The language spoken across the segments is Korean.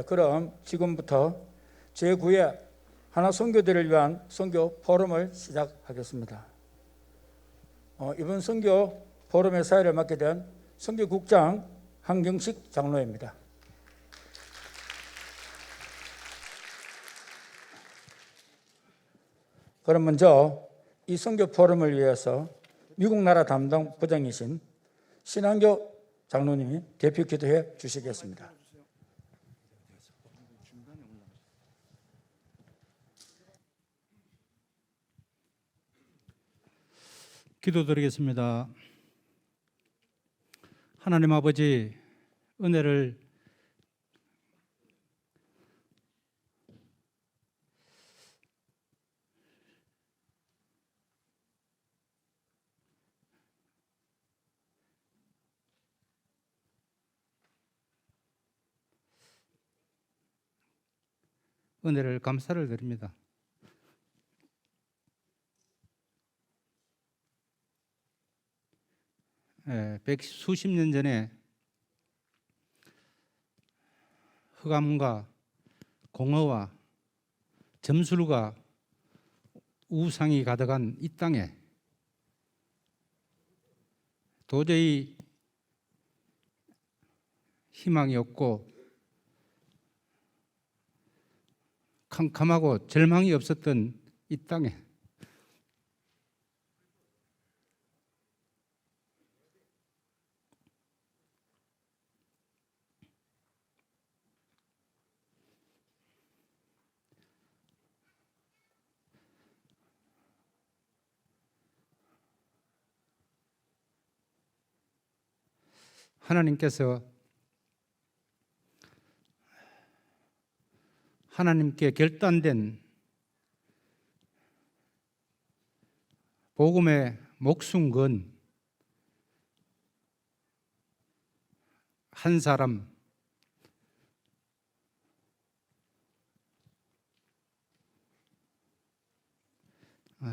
그럼 지금부터 제9회 하나 선교대를 위한 선교 포럼을 시작하겠습니다. 이번 선교 포럼의 사회를 맡게 된 선교국장 한경식 장로입니다. 그럼 먼저 이 선교 포럼을 위해서 미국 나라 담당 부장이신 신한교 장로님이 대표 기도해 주시겠습니다. 기도드리겠습니다. 하나님 아버지, 은혜를 감사를 드립니다. 수십 년 전에 흑암과 공허와 점술과 우상이 가득한 이 땅에 도저히 희망이 없고 캄캄하고 절망이 없었던 이 땅에 하나님께 결단된 복음의 목숨 건 한 사람,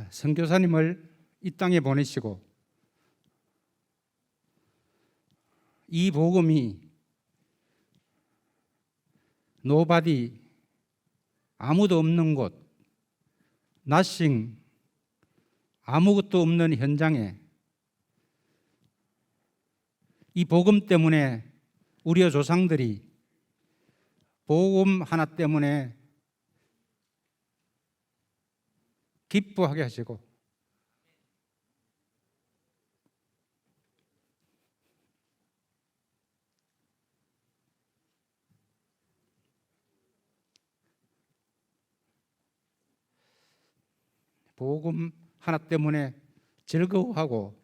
선교사님을 이 땅에 보내시고 이 복음이 노바디, 아무도 없는 곳, nothing, 아무것도 없는 현장에 이 복음 때문에 우리의 조상들이 복음 하나 때문에 기뻐하게 하시고 복음 하나 때문에 즐거워하고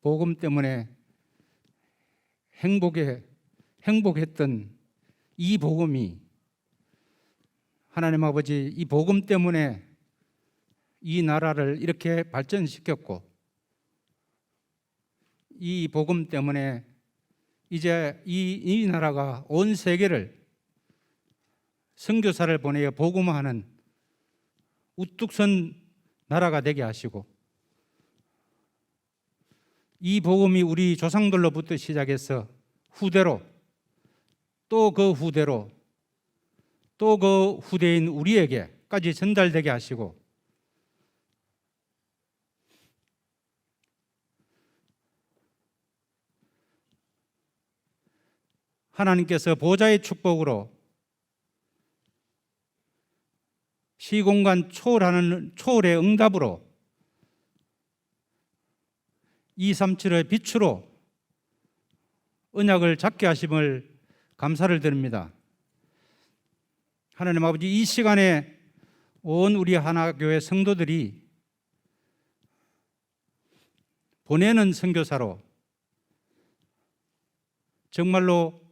복음 때문에 행복했던 이 복음이 하나님 아버지, 이 복음 때문에 이 나라를 이렇게 발전시켰고 이 복음 때문에 이제 이 나라가 온 세계를 선교사를 보내어 복음화하는 우뚝 선 나라가 되게 하시고 이 복음이 우리 조상들로부터 시작해서 후대로 또 그 후대로 또 그 후대인 우리에게까지 전달되게 하시고 하나님께서 보좌의 축복으로 시공간 초월의 응답으로 237의 빛으로 언약을 잡게 하심을 감사를 드립니다. 하나님 아버지, 이 시간에 온 우리 하나교회 성도들이 보내는 선교사로 정말로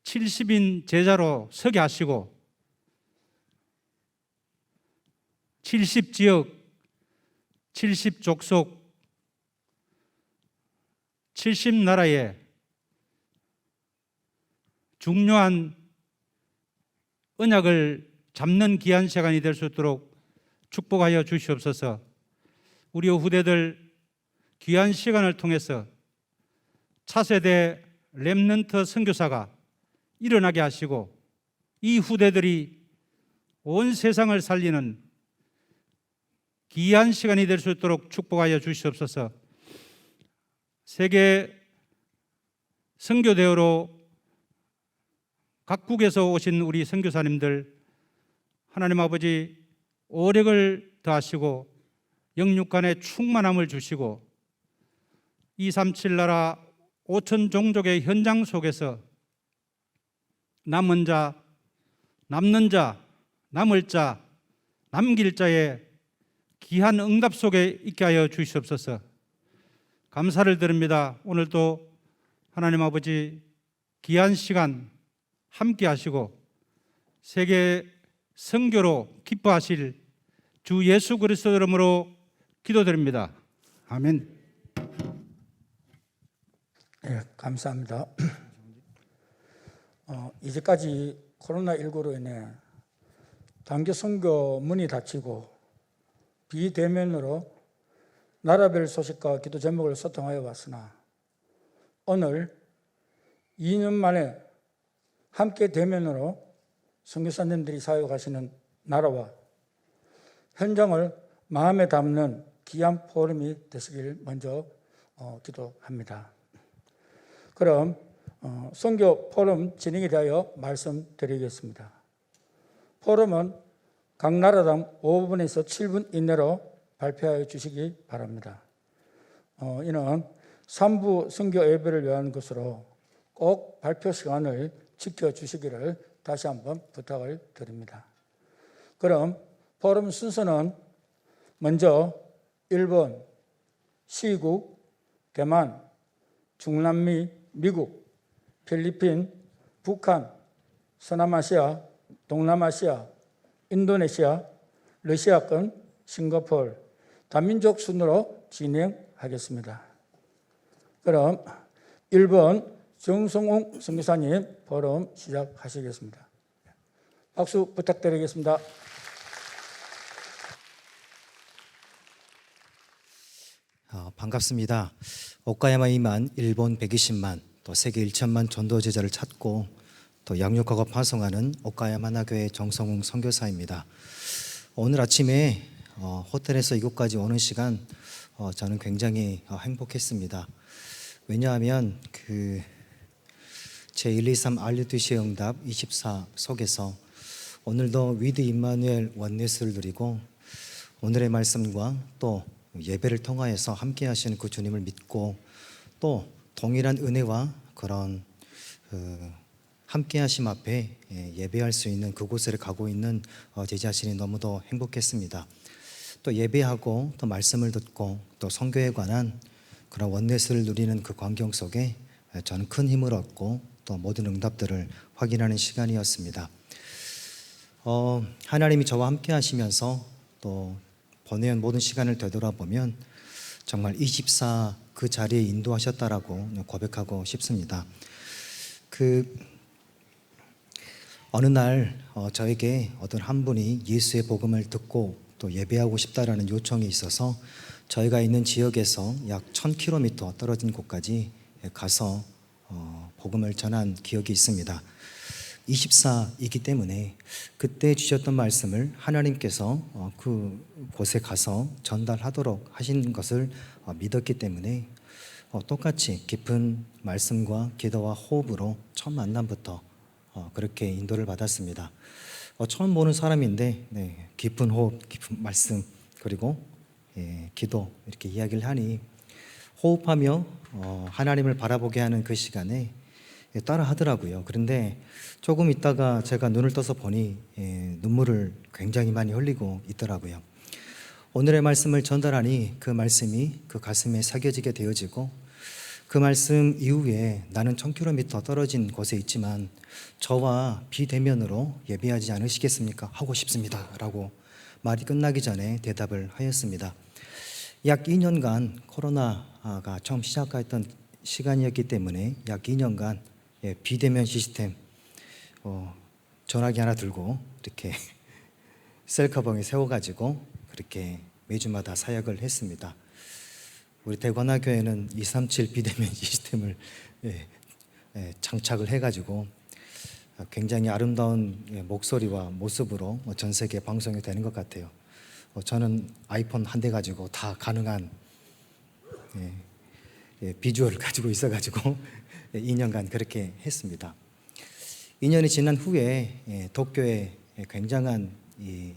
70인 제자로 서게 하시고 70지역, 70족속, 70나라에 중요한 언약을 잡는 귀한 시간이 될 수 있도록 축복하여 주시옵소서. 우리 후대들 귀한 시간을 통해서 차세대 렘넌트 선교사가 일어나게 하시고 이 후대들이 온 세상을 살리는 귀한 시간이 될 수 있도록 축복하여 주시옵소서. 세계 선교대회로 각국에서 오신 우리 선교사님들 하나님 아버지 오력을 더하시고 영육간의 충만함을 주시고 237 나라 5천 종족의 현장 속에서 남은 자, 남는 자, 남을 자, 남길 자의 귀한 응답 속에 있게 하여 주시옵소서. 감사를 드립니다. 오늘도 하나님 아버지 귀한 시간 함께 하시고 세계 선교로 기뻐하실 주 예수 그리스도 이름으로 기도드립니다. 아멘. 네, 감사합니다. 이제까지 코로나19로 인해 단기 선교 문이 닫히고 비대면으로 나라별 소식과 기도 제목을 소통하여 왔으나 오늘 2년 만에 함께 대면으로 선교사님들이 사역하시는 나라와 현장을 마음에 담는 귀한 포럼이 되시길 먼저 기도합니다. 그럼 선교 포럼 진행에 대하여 말씀드리겠습니다. 포럼은 각 나라당 5분에서 7분 이내로 발표하여 주시기 바랍니다. 이는 3부 선교 예배를 위한 것으로 꼭 발표 시간을 지켜주시기를 다시 한번 부탁을 드립니다. 그럼 포럼 순서는 먼저 일본, 시국, 대만, 중남미, 미국, 필리핀, 북한, 서남아시아, 동남아시아, 인도네시아, 러시아권, 싱가포르, 다민족 순으로 진행하겠습니다. 그럼 1번 정성웅 선교사님 포럼 시작하시겠습니다. 박수 부탁드리겠습니다. 반갑습니다. 오카야마에 임한 일본 120만 또 세계 1천만 전도 제자를 찾고 또 양육하고 파송하는 오카야마 나교회 정성웅 선교사입니다. 오늘 아침에 호텔에서 이곳까지 오는 시간 저는 굉장히 행복했습니다. 왜냐하면 제123 알류티시의 응답 24 속에서 오늘도 위드 임마누엘 원네스를 누리고 오늘의 말씀과 또 예배를 통하여서 함께 하시는 그 주님을 믿고 또 동일한 은혜와 그런 함께 하심 앞에 예배할 수 있는 그곳을 가고 있는 제 자신이 너무도 행복했습니다. 또 예배하고 또 말씀을 듣고 또 선교에 관한 그런 원네스를 누리는 그 광경 속에 저는 큰 힘을 얻고 또 모든 응답들을 확인하는 시간이었습니다. 하나님이 저와 함께 하시면서 또 보내온 모든 시간을 되돌아보면 정말 24 그 자리에 인도하셨다라고 고백하고 싶습니다. 어느 날 저에게 어떤 한 분이 예수의 복음을 듣고 또 예배하고 싶다라는 요청이 있어서 저희가 있는 지역에서 약 1000km 떨어진 곳까지 가서 복음을 전한 기억이 있습니다. 24이기 때문에 그때 주셨던 말씀을 하나님께서 그 곳에 가서 전달하도록 하신 것을 믿었기 때문에 똑같이 깊은 말씀과 기도와 호흡으로 첫 만남부터 그렇게 인도를 받았습니다. 처음 보는 사람인데 깊은 호흡, 깊은 말씀 그리고 기도 이렇게 이야기를 하니 호흡하며 하나님을 바라보게 하는 그 시간에 따라 하더라고요. 그런데 조금 있다가 제가 눈을 떠서 보니 눈물을 굉장히 많이 흘리고 있더라고요. 오늘의 말씀을 전달하니 그 말씀이 그 가슴에 새겨지게 되어지고 그 말씀 이후에 나는 1000km 떨어진 곳에 있지만 저와 비대면으로 예배하지 않으시겠습니까? 하고 싶습니다 라고 말이 끝나기 전에 대답을 하였습니다. 약 2년간 코로나가 처음 시작했던 시간이었기 때문에 약 2년간 비대면 시스템 전화기 하나 들고 이렇게 셀카봉에 세워가지고 그렇게 매주마다 사역을 했습니다. 우리 대관하교회는 237 비대면 시스템을 장착을 해가지고 굉장히 아름다운 목소리와 모습으로 전 세계 방송이 되는 것 같아요. 저는 아이폰 한 대 가지고 다 가능한 비주얼을 가지고 있어가지고 2년간 그렇게 했습니다. 2년이 지난 후에 도쿄에 굉장한 이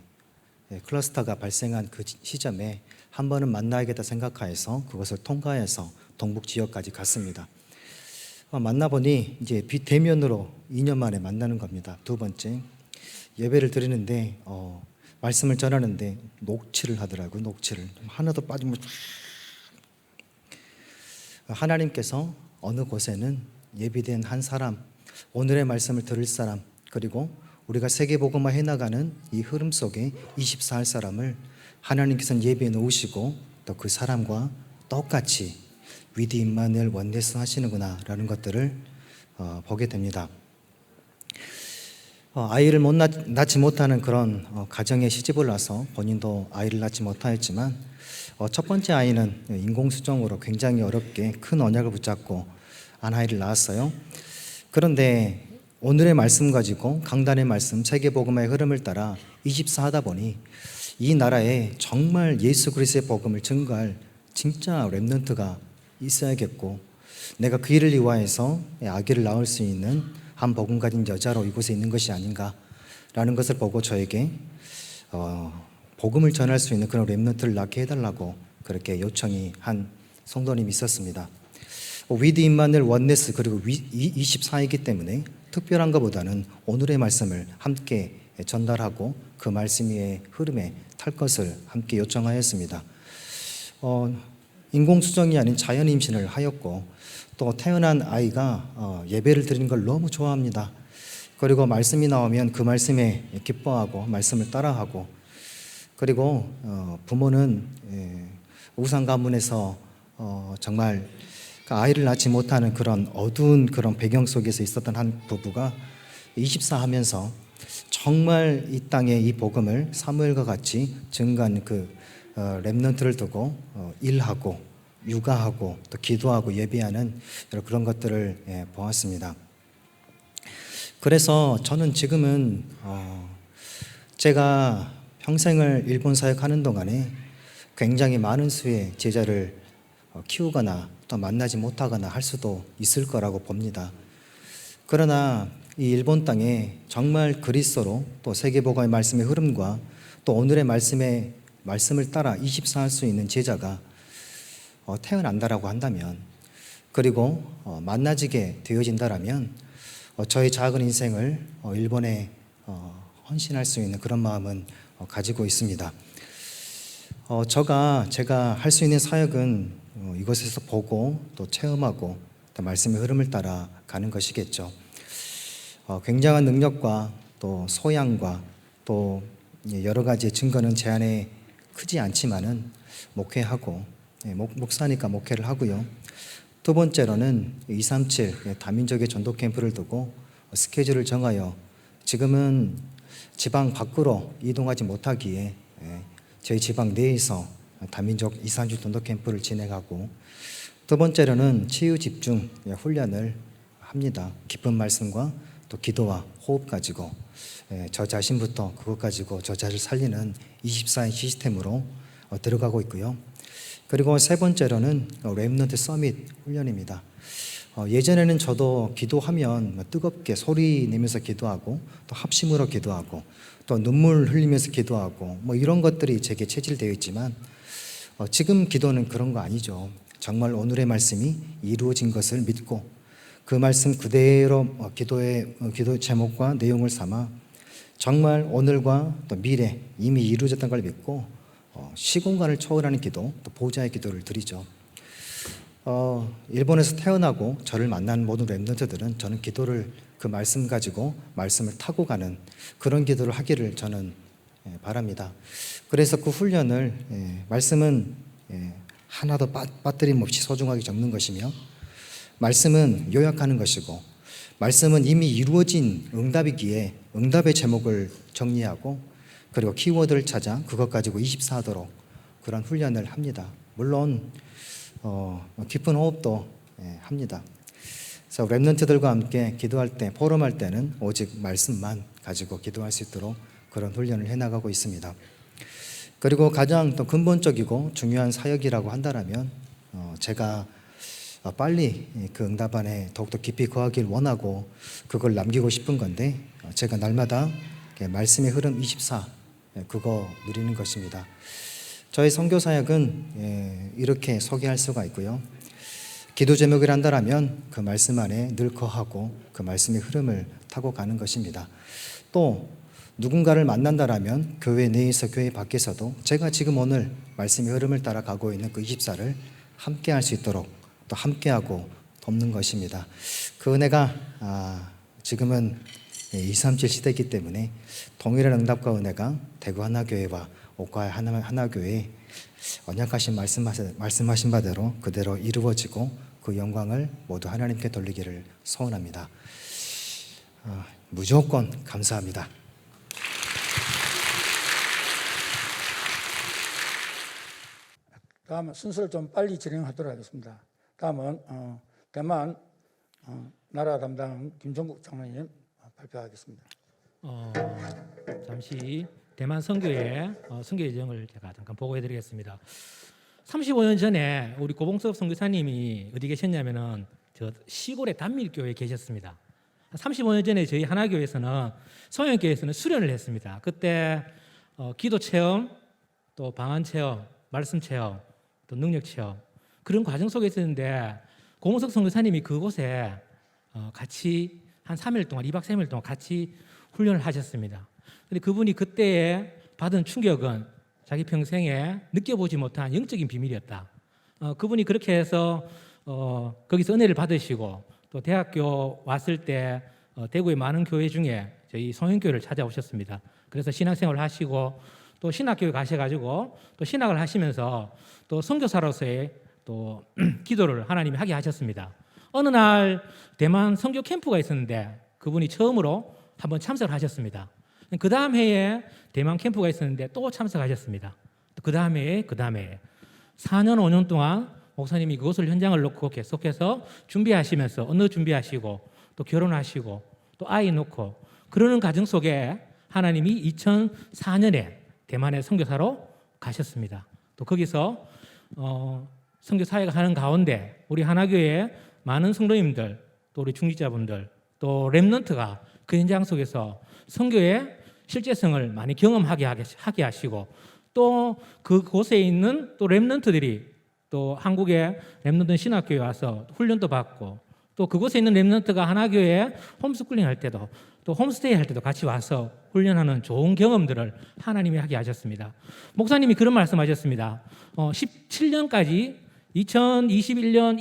클러스터가 발생한 그 시점에 한 번은 만나야겠다 생각하여서 그것을 통과해서 동북 지역까지 갔습니다. 만나보니 이제 비대면으로 2년 만에 만나는 겁니다. 두 번째 예배를 드리는데 말씀을 전하는데 녹취를 하더라고요. 녹취를 하나도 빠짐없이 하나님께서 어느 곳에는 예비된 한 사람, 오늘의 말씀을 들을 사람, 그리고 우리가 세계복음화 해나가는 이 흐름 속에 24할 사람을 하나님께서는 예비해 놓으시고 또 그 사람과 똑같이 위드 임마누엘 원네스 하시는구나 라는 것들을 보게 됩니다. 아이를 낳지 못하는 그런 가정에 시집을 와서 본인도 아이를 낳지 못하였지만 첫 번째 아이는 인공수정으로 굉장히 어렵게 큰 언약을 붙잡고 아이를 낳았어요. 그런데 오늘의 말씀 가지고 강단의 말씀, 세계복음화의 흐름을 따라 24 하다 보니 이 나라에 정말 예수 그리스도의 복음을 증거할 진짜 렘넌트가 있어야겠고 내가 그 일을 위하여서 아기를 낳을 수 있는 한 복음 가진 여자로 이곳에 있는 것이 아닌가라는 것을 보고 저에게 복음을 전할 수 있는 그런 렘넌트를 낳게 해달라고 그렇게 요청이 한 성도님이 있었습니다. 위드 임마누엘 원네스 그리고 24이기 때문에 특별한 것보다는 오늘의 말씀을 함께 전달하고 그 말씀 위의 흐름에 탈 것을 함께 요청하였습니다. 인공수정이 아닌 자연 임신을 하였고 또 태어난 아이가 예배를 드리는 걸 너무 좋아합니다. 그리고 말씀이 나오면 그 말씀에 기뻐하고 말씀을 따라하고 그리고 부모는 우상 가문에서 정말 아이를 낳지 못하는 그런 어두운 그런 배경 속에서 있었던 한 부부가 24 하면서 정말 이 땅에 이 복음을 사무엘과 같이 증거한 그 렘넌트를 두고 일하고 육아하고 또 기도하고 예배하는 그런 것들을 보았습니다. 그래서 저는 지금은 제가 평생을 일본 사역하는 동안에 굉장히 많은 수의 제자를 키우거나 또 만나지 못하거나 할 수도 있을 거라고 봅니다. 그러나 이 일본 땅에 정말 그리스도로 또 세계복음의 말씀의 흐름과 또 오늘의 말씀을 따라 24 할 수 있는 제자가 태어난다라고 한다면 그리고 만나지게 되어진다라면 저의 작은 인생을 일본에 헌신할 수 있는 그런 마음은 가지고 있습니다. 제가 할 수 있는 사역은 이곳에서 보고 또 체험하고 또 말씀의 흐름을 따라 가는 것이겠죠. 굉장한 능력과 또 소양과 또 여러 가지의 증거는 제 안에 크지 않지만은 목회하고 목사니까 목회를 하고요. 두 번째로는 237 다민족의 전도 캠프를 두고 스케줄을 정하여 지금은 지방 밖으로 이동하지 못하기에 저희 지방 내에서 다민족 237 전도 캠프를 진행하고 두 번째로는 치유 집중 훈련을 합니다. 깊은 말씀과 또 기도와 호흡 가지고 저 자신부터 그것 가지고 저자를 살리는 24인 시스템으로 들어가고 있고요. 그리고 세 번째로는 렘넌트 서밋 훈련입니다. 예전에는 저도 기도하면 뜨겁게 소리 내면서 기도하고 또 합심으로 기도하고 또 눈물 흘리면서 기도하고 이런 것들이 제게 체질되어 있지만 지금 기도는 그런 거 아니죠. 정말 오늘의 말씀이 이루어진 것을 믿고 그 말씀 그대로 기도 제목과 내용을 삼아 정말 오늘과 또 미래 이미 이루어졌던 걸 믿고 시공간을 초월하는 기도, 또 보좌의 기도를 드리죠. 일본에서 태어나고 저를 만난 모든 렘넌트들은 저는 기도를 그 말씀 가지고 말씀을 타고 가는 그런 기도를 하기를 저는 바랍니다. 그래서 그 훈련을 말씀은 하나도 빠뜨림 없이 소중하게 적는 것이며 말씀은 요약하는 것이고 말씀은 이미 이루어진 응답이기에 응답의 제목을 정리하고 그리고 키워드를 찾아 그것 가지고 24하도록 그런 훈련을 합니다. 물론 깊은 호흡도 합니다. 그래서 랩런트들과 함께 기도할 때, 포럼할 때는 오직 말씀만 가지고 기도할 수 있도록 그런 훈련을 해나가고 있습니다. 그리고 가장 또 근본적이고 중요한 사역이라고 한다면 제가 빨리 그 응답안에 더욱더 깊이 거하길 원하고 그걸 남기고 싶은 건데 제가 날마다 말씀의 흐름 24 그거 누리는 것입니다. 저희 선교 사역은 이렇게 소개할 수가 있고요. 기도 제목을 한다면 그 말씀 안에 늘 거하고 그 말씀의 흐름을 타고 가는 것입니다. 또 누군가를 만난다라면 교회 내에서 교회 밖에서도 제가 지금 오늘 말씀의 흐름을 따라 가고 있는 그 24를 함께 할 수 있도록 또 함께하고 돕는 것입니다. 그 은혜가 지금은 237 시대이기 때문에 동일한 응답과 은혜가 대구 하나교회와 옥화 하나교회에 언약하신 말씀하신 바대로 그대로 이루어지고 그 영광을 모두 하나님께 돌리기를 소원합니다. 무조건 감사합니다. 다음은 순서를 좀 빨리 진행하도록 하겠습니다. 다음은 대만 나라 담당 김종국 장로님 발표하겠습니다. 잠시 대만 선교의 선교 예정을 제가 잠깐 보고해드리겠습니다. 35년 전에 우리 고봉섭 선교사님이 어디 계셨냐면은 저 시골의 단밀교회에 계셨습니다. 35년 전에 저희 하나교회에서는 성형교회에서는 수련을 했습니다. 그때 기도 체험, 또 방안 체험, 말씀 체험, 또 능력 체험 그런 과정 속에 있었는데 고봉섭 선교사님이 그곳에 같이 한 3일 동안 2박 3일 동안 같이 훈련을 하셨습니다. 근데 그분이 그때에 받은 충격은 자기 평생에 느껴보지 못한 영적인 비밀이었다. 그분이 그렇게 해서 거기서 은혜를 받으시고 또 대학교 왔을 때 대구의 많은 교회 중에 저희 성형교회를 찾아오셨습니다. 그래서 신학생활을 하시고 또 신학교에 가셔가지고 또 신학을 하시면서 또 선교사로서의 또 기도를 하나님이 하게 하셨습니다. 어느 날 대만 선교 캠프가 있었는데 그분이 처음으로 한번 참석을 하셨습니다. 그 다음 해에 대만 캠프가 있었는데 또 참석하셨습니다. 그 다음 해에 4년 5년 동안 목사님이 그것을 현장을 놓고 계속해서 준비하시면서 언어 준비하시고 또 결혼하시고 또 아이 놓고 그러는 과정 속에 하나님이 2004년에 대만에 선교사로 가셨습니다. 또 거기서 선교 사역을 하는 가운데 우리 하나교회의 많은 성도님들 또 우리 중직자분들 또 렘넌트가 그 현장 속에서 선교의 실제성을 많이 경험하게 하시고 또 그곳에 있는 또 렘넌트들이 또 한국의 렘넌트 신학교에 와서 훈련도 받고 또 그곳에 있는 렘넌트가 하나교회 홈스쿨링 할 때도 또 홈스테이 할 때도 같이 와서 훈련하는 좋은 경험들을 하나님이 하게 하셨습니다. 목사님이 그런 말씀하셨습니다. 17년까지 2021년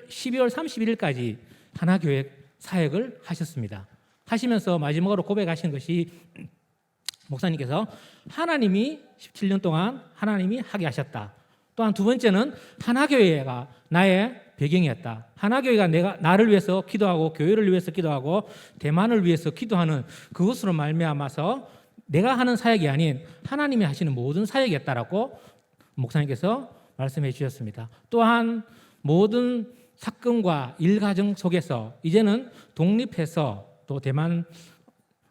12월 31일까지 하나교회 사역을 하셨습니다. 하시면서 마지막으로 고백하신 것이 목사님께서 하나님이 17년 동안 하나님이 하게 하셨다. 또한 두 번째는 하나교회가 나의 배경이었다. 하나교회가 나를 위해서 기도하고 교회를 위해서 기도하고 대만을 위해서 기도하는 그것으로 말미암아서 내가 하는 사역이 아닌 하나님이 하시는 모든 사역이었다라고 목사님께서 말씀해 주셨습니다. 또한 모든 사건과 일과정 속에서 이제는 독립해서 또 대만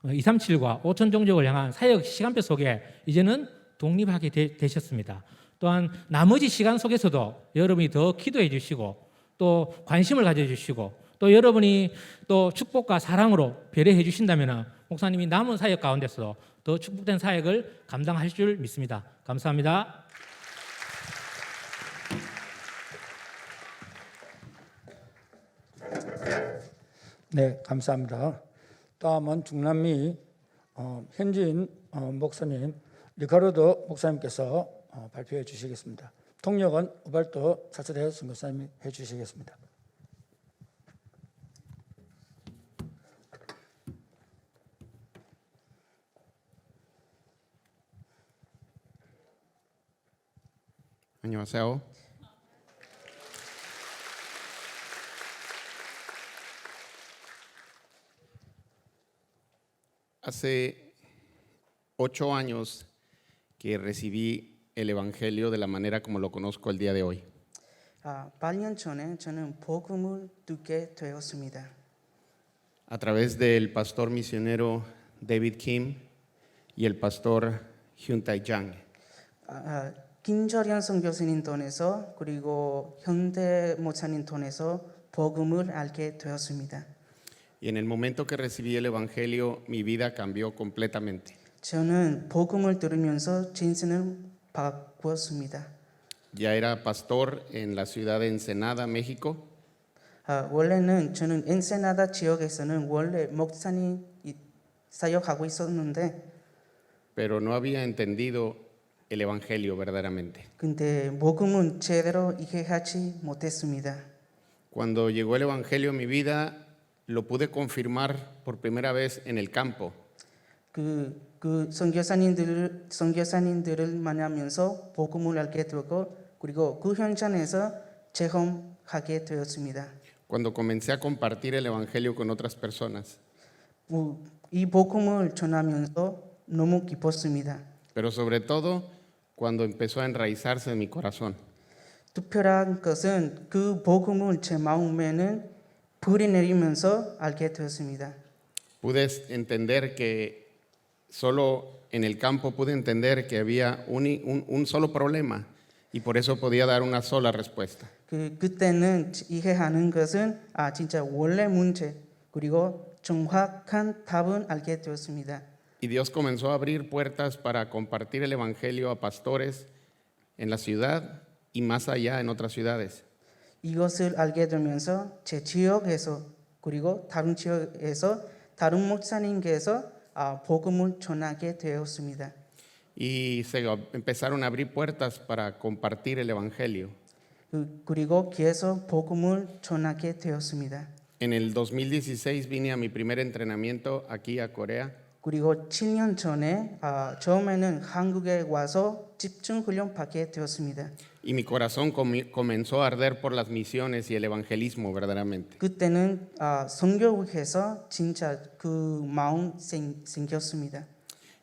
237과 5천 종족을 향한 사역 시간표 속에 이제는 독립하게 되셨습니다. 또한 나머지 시간 속에서도 여러분이 더 기도해 주시고 또 관심을 가져주시고 또 여러분이 또 축복과 사랑으로 배려해 주신다면 목사님이 남은 사역 가운데서 더 축복된 사역을 감당하실 줄 믿습니다. 감사합니다. 네, 감사합니다. 다음은 중남미 현지인 목사님 리카르도 목사님께서 발표해 주시겠습니다. 통역은 우발도 차차대 선교사님이 해 주시겠습니다. 안녕하세요. Hace 8 años que recibí el Evangelio de la manera como lo conozco el día de hoy. 8년 전에 저는 복음을 듣게 되었습니다. A través del pastor misionero David Kim y el pastor Hyun Tae Jang. 김철현 선교사님 통해서 그리고 현대 목사님 통해서 복음을 알게 되었습니다. Y en el momento que recibí el Evangelio, mi vida cambió completamente. 저는 복음을 들으면서 인생을 바꾸었습니다. Ya era pastor en la ciudad de Ensenada, México, 원래는 저는 엔세나다 지역에서는 원래 목사님 사역하고 있었는데 pero no había entendido el Evangelio verdaderamente. 근데 복음은 제대로 이해하지 못했습니다. Cuando llegó el Evangelio a mi vida, lo pude confirmar por primera vez en el campo. 그 선교사님들을 만나면서 복음을 알게 되고 그리고 그 현장에서 체험하게 되었습니다. Cuando comencé a compartir el Evangelio con otras personas. 이 복음을 전하면서 너무 기뻤습니다. Pero sobre todo, cuando empezó a enraizarse en mi corazón. 특별한 것은 그 복음을 제 마음에는 불이 내리면서 알게 되었습니다. Pude entender que solo en el campo pude entender que había un solo problema y por eso podía dar una sola respuesta. 그때는 이해하는 것은 진짜 원래 문제 그리고 정확한 답은 알게 되었습니다. Y Dios comenzó a abrir puertas para compartir el Evangelio a pastores en la ciudad y más allá en otras ciudades. 이것을 알게 되면서 제 지역에서 그리고 다른 지역에서 다른 목사님께서 복음을 전하게 되었습니다. Y se empezaron a abrir puertas para compartir el Evangelio. 그리고 계속 복음을 전하게 되었습니다. En el 2016 vine a mi primer entrenamiento aquí a Corea. 그리고 7년 전에 처음에는 한국에 와서 집중 훈련 받게 되었습니다. Y mi corazón comenzó a arder por las misiones y el evangelismo verdaderamente. 그때는 선교국에서 진짜 그 마음 생겼습니다.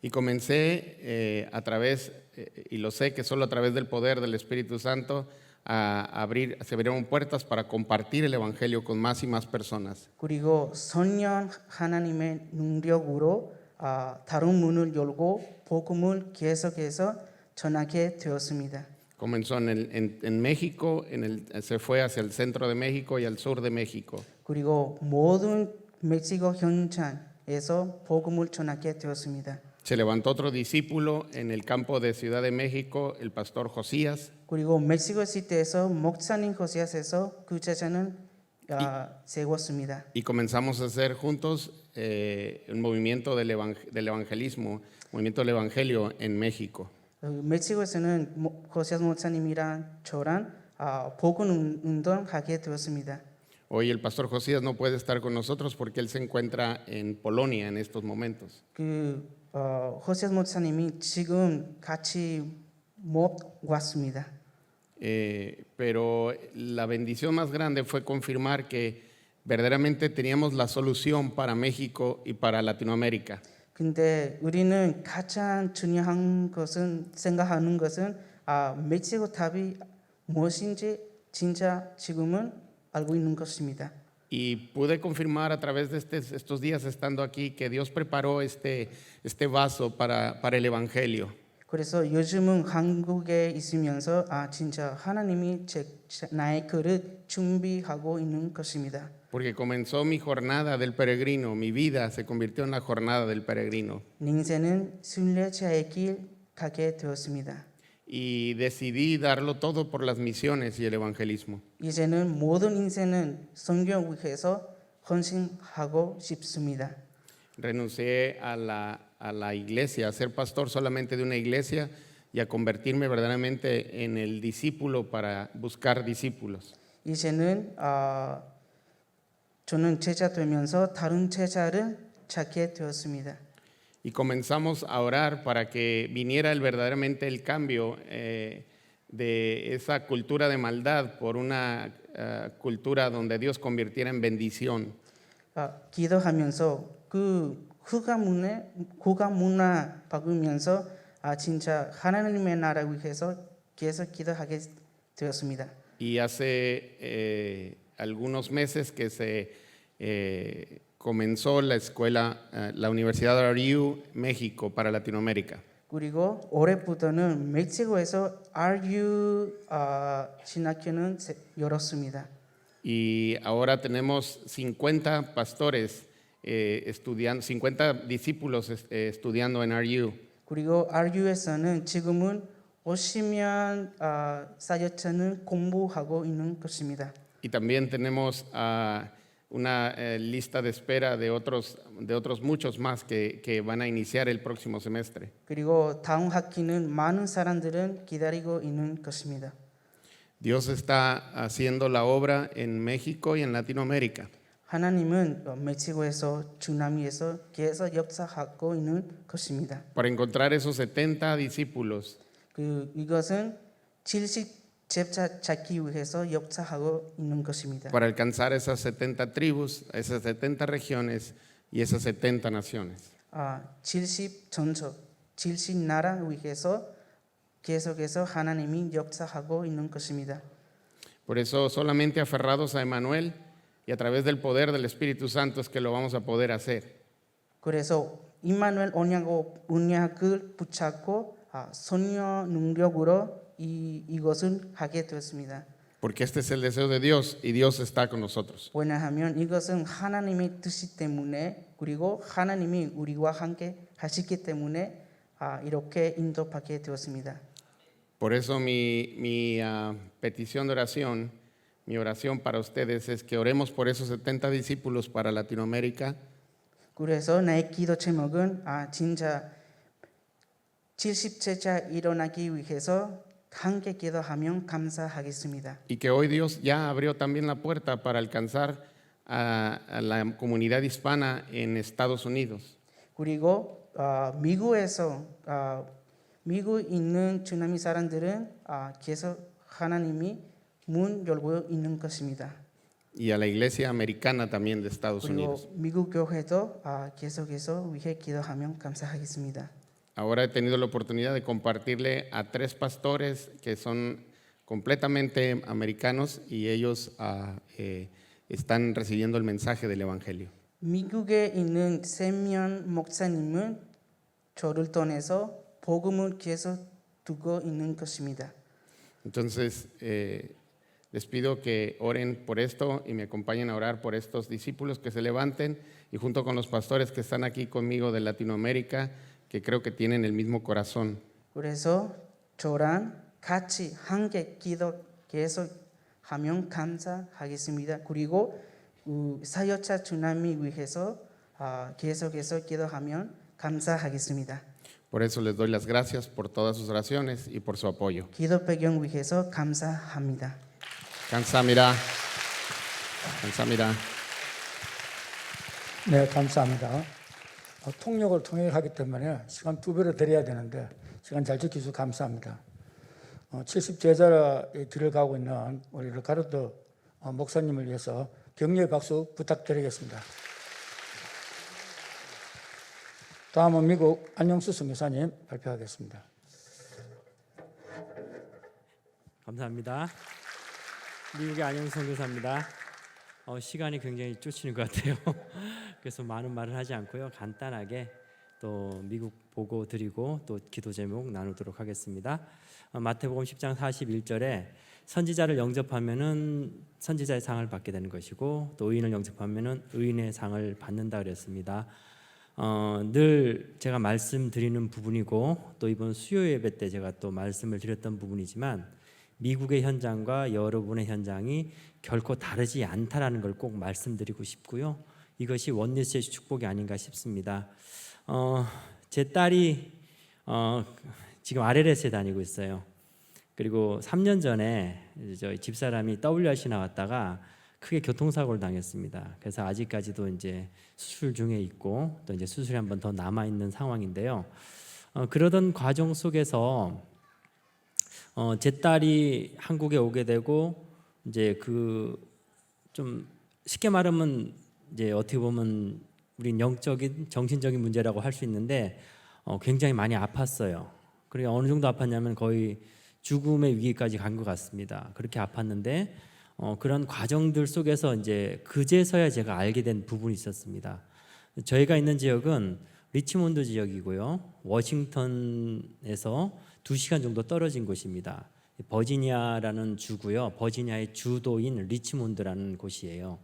Y comencé a través, y lo sé que solo a través del poder del Espíritu Santo, se abrieron puertas para compartir el evangelio con más y más personas. 그리고 선년 하나님의 능력으로 다른 문을 열고 복음을 계속해서 전하게 되었습니다. Comenzó en México, se fue hacia el centro de México y al sur de México. 그리고 모든 멕시코 현장에서 복음을 전하게 되었습니다. Se levantó otro discípulo en el campo de Ciudad de México, el pastor Josías. 그리고 멕시코 시티에서 목사님 호시아스에서 그 제자는 세웠습니다. Y comenzamos a hacer juntos el movimiento del evangelismo, movimiento del evangelio en México. 멕시코에서는 호시아스 목사님이랑 저랑 복음 운동하게 되었습니다. Hoy el pastor Josías no puede estar con nosotros porque él se encuentra en Polonia en estos momentos. 호시아스 목사님이 지금 같이 못 왔습니다. Pero la bendición más grande fue confirmar que verdaderamente teníamos la solución para México y para Latinoamérica. 근데 우리는 가장 중요한 것은 생각하는 것은 멕시코 답이 무엇인지 진짜 지금은 알고 있는 것입니다. Y pude confirmar a través de estos días estando aquí que Dios preparó este vaso para el evangelio. 그래서 요즘은 한국에 있으면서 진짜 하나님이 나의 그릇 준비하고 있는 것입니다. Porque comenzó mi jornada del peregrino, mi vida se convirtió en la jornada del peregrino. 인생은 순례자의 길 가게 되었습니다. Y decidí darlo todo por las misiones y el evangelismo. 이제는 모든 인생은 선교국에서 헌신하고 싶습니다. Renuncié a la iglesia, a ser pastor solamente de una iglesia y a convertirme verdaderamente en el discípulo para buscar discípulos. 이제는 저는 제자 되면서 다른 제자를 찾게 되었습니다. Y comenzamos a orar para que viniera verdaderamente el cambio de esa cultura de maldad por una cultura donde Dios convirtiera en bendición. 기도하면서 그 흑암 문화 바꾸면서 진짜 하나님의 나라 위해서 계속 기도하게 되었습니다. Y hace algunos meses que se comenzó la escuela, la Universidad de RU México para Latinoamérica. 그리고 올해부터는 멕시코에서 RU 신학교는 열었습니다. Y ahora tenemos 50 pastores estudiando, 50 discípulos estudiando en RU. 그리고 RU에서는 지금은 50명 사역자는 공부하고 있는 것입니다. Y también tenemos una lista de espera de otros muchos más que van a iniciar el próximo semestre. 그리고 다음 학기는 많은 사람들은 기다리고 있는 것입니다. Dios está haciendo la obra en México y en Latinoamérica. 하나님은 멕시코에서 중남미에서 계속 역사하고 있는 것입니다. Para encontrar esos 70 discípulos 이것은 70 제자 찾기 위해서 역사하고 있는 것입니다. para alcanzar esas 70 tribus, esas 70 regiones y esas 70 naciones. 70 전적, 70 나라 위해서 계속해서 하나님이 역사하고 있는 것입니다. Por eso solamente aferrados a Emmanuel y a través del poder del Espíritu Santo es que lo vamos a poder hacer. 그래서 임마누엘 언약을 붙잡고 선녀 능력으로 이것을 하게 되었습니다. Porque este es el deseo de Dios y Dios está con nosotros. 왜냐하면 이것은 하나님의 뜻이 때문에 그리고 하나님이 우리와 함께 하시기 때문에 이렇게 인도받게 되었습니다. Por eso mi petición de oración, mi oración para ustedes es que oremos por esos 70 discípulos para Latinoamérica. 그래서 나의 기도 제목은 진짜 70제자 일어나기 위해서 함께 기도하면 감사하겠습니다. Y que hoy Dios ya abrió también la puerta para alcanzar a la comunidad hispana en Estados Unidos. 그리고 미국에서 미국 있는 주남미 사람들은 계속 하나님이 문 열고 있는 것입니다. Y a la iglesia americana también de Estados Unidos. 그리고 미국 교회도 계속해서 위해 기도하면 감사하겠습니다. Ahora he tenido la oportunidad de compartirle a 3 pastores que son completamente americanos y ellos están recibiendo el mensaje del Evangelio. 미국에 있는 3명 목사님은 저를 통해서 복음을 계속 두고 있는 것입니다. Entonces, les pido que oren por esto y me acompañen a orar por estos discípulos que se levanten y junto con los pastores que están aquí conmigo de Latinoamérica, que creo que tienen el mismo corazón. 그래서 저랑 같이 함께 기도 계속하면 감사하겠습니다. 그리고 사역자 주남미 위해서 계속해서 기도하면 감사하겠습니다. Por eso les doy las gracias por todas sus oraciones y por su apoyo. 기도 배경 위해서 감사합니다. 감사합니다. 감사합니다. 네, 감사합니다. 통역을 통역하기 때문에 시간 2배로 드려야 되는데 시간 잘 지켜주셔서 감사합니다. 70제자의 길을 가고 있는 우리 르카르도 목사님을 위해서 격려의 박수 부탁드리겠습니다. 다음은 미국 안영수 선교사님 발표하겠습니다. 감사합니다. 미국의 안영수 선교사입니다. 시간이 굉장히 쫓기는 것 같아요. 그래서 많은 말을 하지 않고요. 간단하게 또 미국 보고 드리고 또 기도 제목 나누도록 하겠습니다. 마태복음 10장 41절에 선지자를 영접하면은 선지자의 상을 받게 되는 것이고 또 의인을 영접하면은 의인의 상을 받는다 그랬습니다. 늘 제가 말씀드리는 부분이고 또 이번 수요 예배 때 제가 또 말씀을 드렸던 부분이지만 미국의 현장과 여러분의 현장이 결코 다르지 않다라는 걸 꼭 말씀드리고 싶고요. 이것이 원리스의 축복이 아닌가 싶습니다. 제 딸이 지금 RLS에 다니고 있어요. 그리고 3년 전에 저희 집사람이 WRC 나왔다가 크게 교통사고를 당했습니다. 그래서 아직까지도 이제 수술 중에 있고 또 이제 수술이 한 번 더 남아 있는 상황인데요. 그러던 과정 속에서 제 딸이 한국에 오게 되고 이제 좀 쉽게 말하면 이제 어떻게 보면 우린 영적인 정신적인 문제라고 할 수 있는데 굉장히 많이 아팠어요. 그리고 어느 정도 아팠냐면 거의 죽음의 위기까지 간 것 같습니다. 그렇게 아팠는데 그런 과정들 속에서 이제 그제서야 제가 알게 된 부분이 있었습니다. 저희가 있는 지역은 리치몬드 지역이고요. 워싱턴에서 2시간 정도 떨어진 곳입니다. 버지니아라는 주고요. 버지니아의 주도인 리치몬드라는 곳이에요.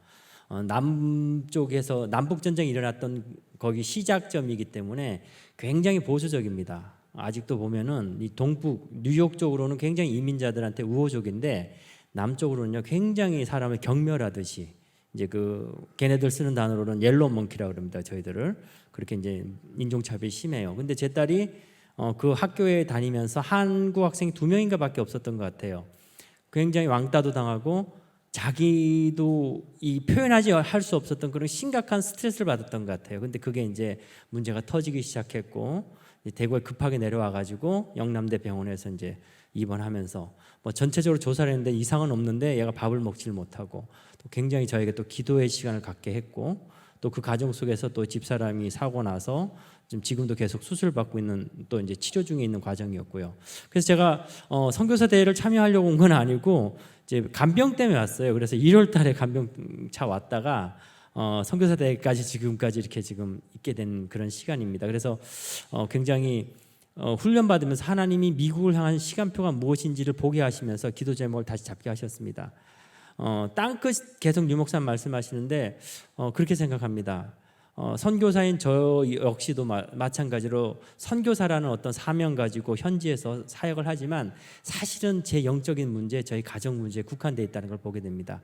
남쪽에서 남북 전쟁이 일어났던 거기 시작점이기 때문에 굉장히 보수적입니다. 아직도 보면은 이 동북 뉴욕 쪽으로는 굉장히 이민자들한테 우호적인데 남쪽으로는요 굉장히 사람을 경멸하듯이 이제 그 걔네들 쓰는 단어로는 옐로우 몽키라고 그럽니다. 저희들을 그렇게 이제 인종차별이 심해요. 근데 제 딸이 그 학교에 다니면서 한국 학생이 2명인가밖에 없었던 것 같아요. 굉장히 왕따도 당하고 자기도 이 표현하지 할 수 없었던 그런 심각한 스트레스를 받았던 것 같아요. 근데 그게 이제 문제가 터지기 시작했고 대구에 급하게 내려와 가지고 영남대 병원에서 이제 입원하면서 뭐 전체적으로 조사를 했는데 이상은 없는데 얘가 밥을 먹지를 못하고 또 굉장히 저에게 또 기도의 시간을 갖게 했고 또 그 가정 속에서 또 집사람이 사고 나서 지금도 계속 수술 받고 있는 또 이제 치료 중에 있는 과정이었고요. 그래서 제가 선교사 대회를 참여하려고 온 건 아니고 이제 간병 때문에 왔어요. 그래서 1월달에 간병차 왔다가 선교사 대회까지 지금까지 이렇게 지금 있게 된 그런 시간입니다. 그래서 굉장히 훈련 받으면서 하나님이 미국을 향한 시간표가 무엇인지를 보게 하시면서 기도 제목을 다시 잡게 하셨습니다. 땅끝 계속 유 목사님 말씀하시는데 그렇게 생각합니다. 선교사인 저 역시도 마찬가지로 선교사라는 어떤 사명 가지고 현지에서 사역을 하지만 사실은 제 영적인 문제, 저희 가정 문제에 국한되어 있다는 걸 보게 됩니다.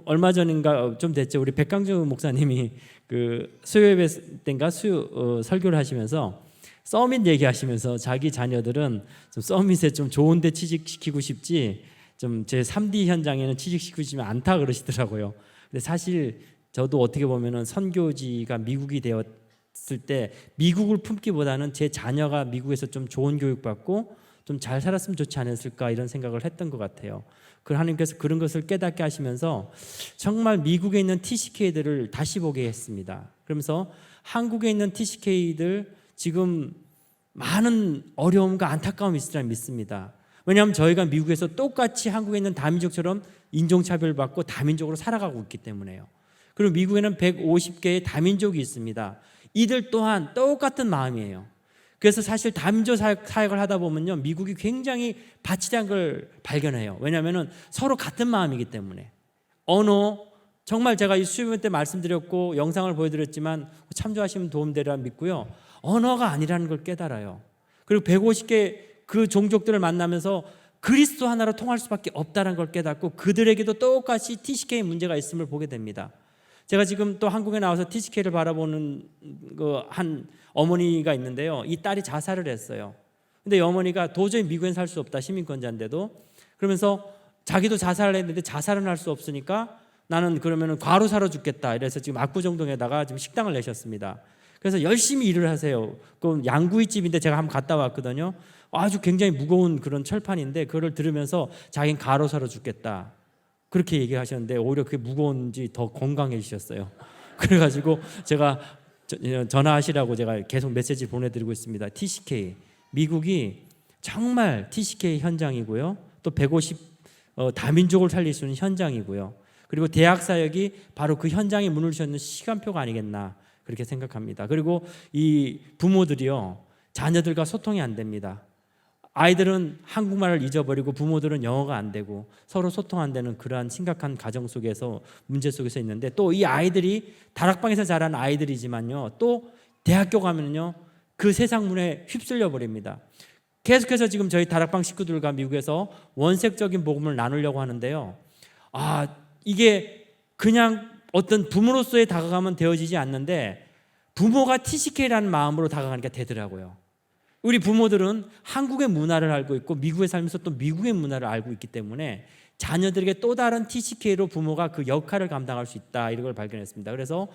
얼마 전인가 좀 됐죠. 우리 백강주 목사님이 그 수요예배 때인가 설교를 하시면서 서밋 얘기하시면서 자기 자녀들은 좀 서밋에 좀 좋은데 취직시키고 싶지 좀 제 3D 현장에는 취직시키고 싶지 않다 그러시더라고요. 근데 사실 저도 어떻게 보면은 선교지가 미국이 되었을 때 미국을 품기보다는 제 자녀가 미국에서 좀 좋은 교육받고 좀 잘 살았으면 좋지 않았을까 이런 생각을 했던 것 같아요. 그 하나님께서 그런 것을 깨닫게 하시면서 정말 미국에 있는 TCK들을 다시 보게 했습니다. 그러면서 한국에 있는 TCK들 지금 많은 어려움과 안타까움이 있으리라 믿습니다. 왜냐하면 저희가 미국에서 똑같이 한국에 있는 다민족처럼 인종차별받고 다민족으로 살아가고 있기 때문에요. 그리고 미국에는 150개의 다민족이 있습니다. 이들 또한 똑같은 마음이에요. 그래서 사실 다민족 사역을 하다 보면요 미국이 굉장히 바치한 걸 발견해요. 왜냐하면 서로 같은 마음이기 때문에. 언어 정말 제가 이 수요일 때 말씀드렸고 영상을 보여드렸지만 참조하시면 도움되리라 믿고요. 언어가 아니라는 걸 깨달아요. 그리고 150개 그 종족들을 만나면서 그리스도 하나로 통할 수밖에 없다는 걸 깨닫고 그들에게도 똑같이 TCK의 문제가 있음을 보게 됩니다. 제가 지금 또 한국에 나와서 TCK를 바라보는 한 어머니가 있는데요. 이 딸이 자살을 했어요. 근데 이 어머니가 도저히 미국엔 살 수 없다, 시민권자인데도. 그러면서 자기도 자살을 했는데 자살은 할 수 없으니까 나는 그러면 과로사로 죽겠다. 이래서 지금 압구정동에다가 지금 식당을 내셨습니다. 그래서 열심히 일을 하세요. 그 양구이집인데 제가 한번 갔다 왔거든요. 아주 굉장히 무거운 그런 철판인데 그거를 들으면서 자기는 과로사로 죽겠다. 그렇게 얘기하셨는데 오히려 그게 무거운지 더 건강해지셨어요. 그래가지고 제가 전화하시라고 제가 계속 메시지 보내드리고 있습니다. TCK 미국이 정말 TCK 현장이고요. 또 150 다민족을 살릴 수 있는 현장이고요. 그리고 대학 사역이 바로 그 현장에 문을 여는 시간표가 아니겠나 그렇게 생각합니다. 그리고 이 부모들이요 자녀들과 소통이 안 됩니다. 아이들은 한국말을 잊어버리고 부모들은 영어가 안 되고 서로 소통 안 되는 그러한 심각한 가정 속에서 문제 속에서 있는데 또 이 아이들이 다락방에서 자란 아이들이지만요 또 대학교 가면요 그 세상 문에 휩쓸려 버립니다. 계속해서 지금 저희 다락방 식구들과 미국에서 원색적인 복음을 나누려고 하는데요. 이게 그냥 어떤 부모로서의 다가가면 되어지지 않는데 부모가 TCK라는 마음으로 다가가니까 되더라고요. 우리 부모들은 한국의 문화를 알고 있고 미국에 살면서 또 미국의 문화를 알고 있기 때문에 자녀들에게 또 다른 TCK로 부모가 그 역할을 감당할 수 있다 이런 걸 발견했습니다. 그래서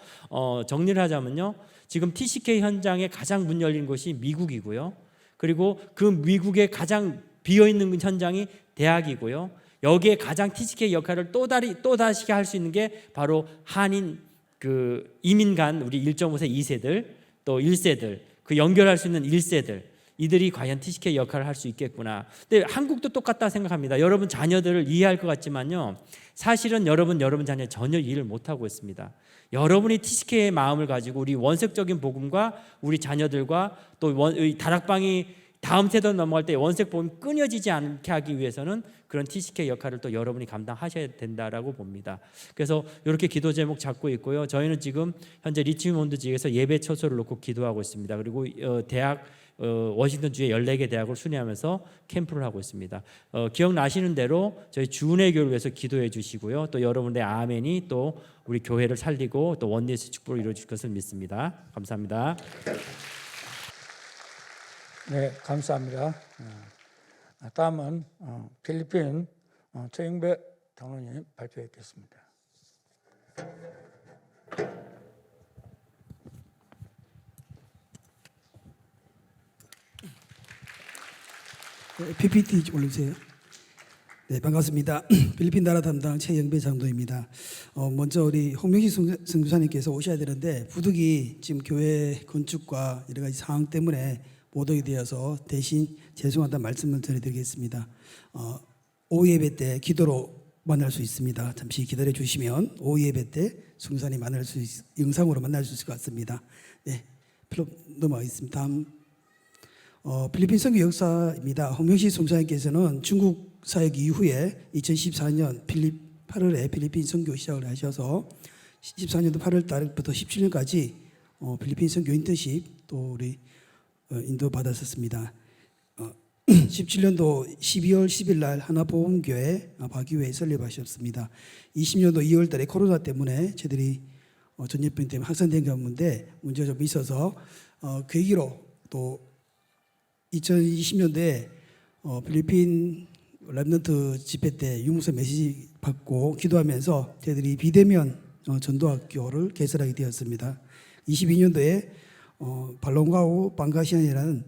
정리를 하자면요. 지금 TCK 현장에 가장 문 열린 곳이 미국이고요. 그리고 그 미국의 가장 비어있는 현장이 대학이고요. 여기에 가장 TCK 역할을 또다시 할 수 있는 게 바로 한인 그 이민 간 우리 1.5세 2세들 또 1세들 그 연결할 수 있는 1세들 이들이 과연 TCK 역할을 할 수 있겠구나. 근데 한국도 똑같다 생각합니다. 여러분 자녀들을 이해할 것 같지만요, 사실은 여러분 자녀 전혀 이해를 못하고 있습니다. 여러분이 TCK의 마음을 가지고 우리 원색적인 복음과 우리 자녀들과 또 다락방이 다음 세대 넘어갈 때 원색 복음이 끊어지지 않게 하기 위해서는 그런 TCK 역할을 또 여러분이 감당하셔야 된다라고 봅니다. 그래서 이렇게 기도 제목 잡고 있고요. 저희는 지금 현재 리치몬드 지역에서 예배 처소를 놓고 기도하고 있습니다. 그리고 대학 워싱턴 주의 14개 대학을 순회하면서 캠프를 하고 있습니다. 기억나시는 대로 저희 주은혜 교회를 위해서 기도해 주시고요. 또 여러분의 아멘이 또 우리 교회를 살리고 또 원리에서 축복을 이루어 줄 것을 믿습니다. 감사합니다. 네, 감사합니다. 다음은 필리핀 최영배 장로님 발표하겠습니다. PPT 올려주세요. 네, 반갑습니다. 필리핀 나라 담당 최영배 장로입니다. 먼저 우리 홍명식 선교사님께서 오셔야 되는데 부득이 지금 교회 건축과 여러 가지 상황 때문에 못 오게 되어서 대신 죄송하다는 말씀을 전해드리겠습니다. 오후 예배 때 기도로 만날 수 있습니다. 잠시 기다려 주시면 오후 예배 때 선교사님 영상으로 만날 수 있을 것 같습니다. 네, 넘어가겠습니다. 다음. 필리핀 선교 역사입니다. 홍명식 선교사님께서는 중국 사역 이후에 2014년 8월에 필리핀 선교 시작을 하셔서 14년도 8월 달부터 17년까지 필리핀 선교 인턴십 또 우리 인도 받았었습니다. 17년도 12월 10일 날 하나보험교회 박유회에 설립하셨습니다. 20년도 2월 달에 코로나 때문에 저희들이 전염병 때문에 확산된 경우인데 문제가 좀 있어서 계기로 또 2020년도에 필리핀 랩넌트 집회 때 유무서 메시지 받고 기도하면서 저희들이 비대면 전도학교를 개설하게 되었습니다. 22년도에 발롱가우 방가시안이라는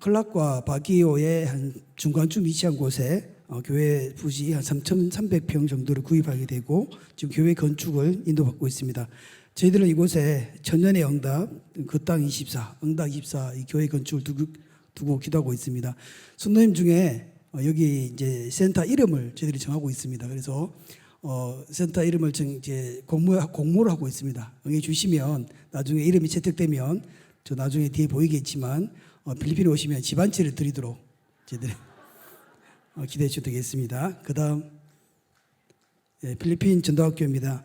클락과 바기오의 한 중간쯤 위치한 곳에 교회 부지 한 3,300평 정도를 구입하게 되고 지금 교회 건축을 인도받고 있습니다. 저희들은 이곳에 천년의 응답, 그 땅 24, 응답 24 이 교회 건축을 두고 기도하고 있습니다. 순도님 중에 여기 이제 센터 이름을 저희들이 정하고 있습니다. 그래서 센터 이름을 이제 공모를 하고 있습니다. 응해 주시면 나중에 이름이 채택되면 저 나중에 뒤에 보이겠지만 필리핀에 오시면 집 한 채를 드리도록 저희들이 기대해 주셔도 되겠습니다. 그다음 필리핀 전도학교입니다.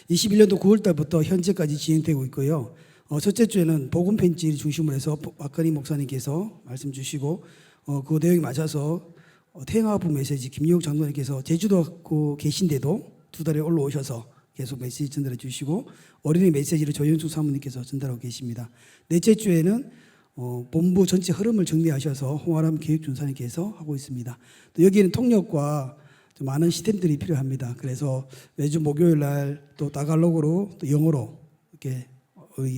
21년도 9월 달부터 현재까지 진행되고 있고요. 첫째 주에는 복음 편지를 중심으로 해서 박건희 목사님께서 말씀 주시고 그 내용에 맞아서 태영아부 메시지 김유옥 장로님께서 제주도 계신데도 2달에 올라오셔서 계속 메시지 전달해 주시고 어린이 메시지를 조영숙 사모님께서 전달하고 계십니다. 넷째 주에는 본부 전체 흐름을 정리하셔서 홍아람 교육준사님께서 하고 있습니다. 또 여기는 통역과 좀 많은 시스템들이 필요합니다. 그래서 매주 목요일 날 또 다갈로그로 또 영어로 이렇게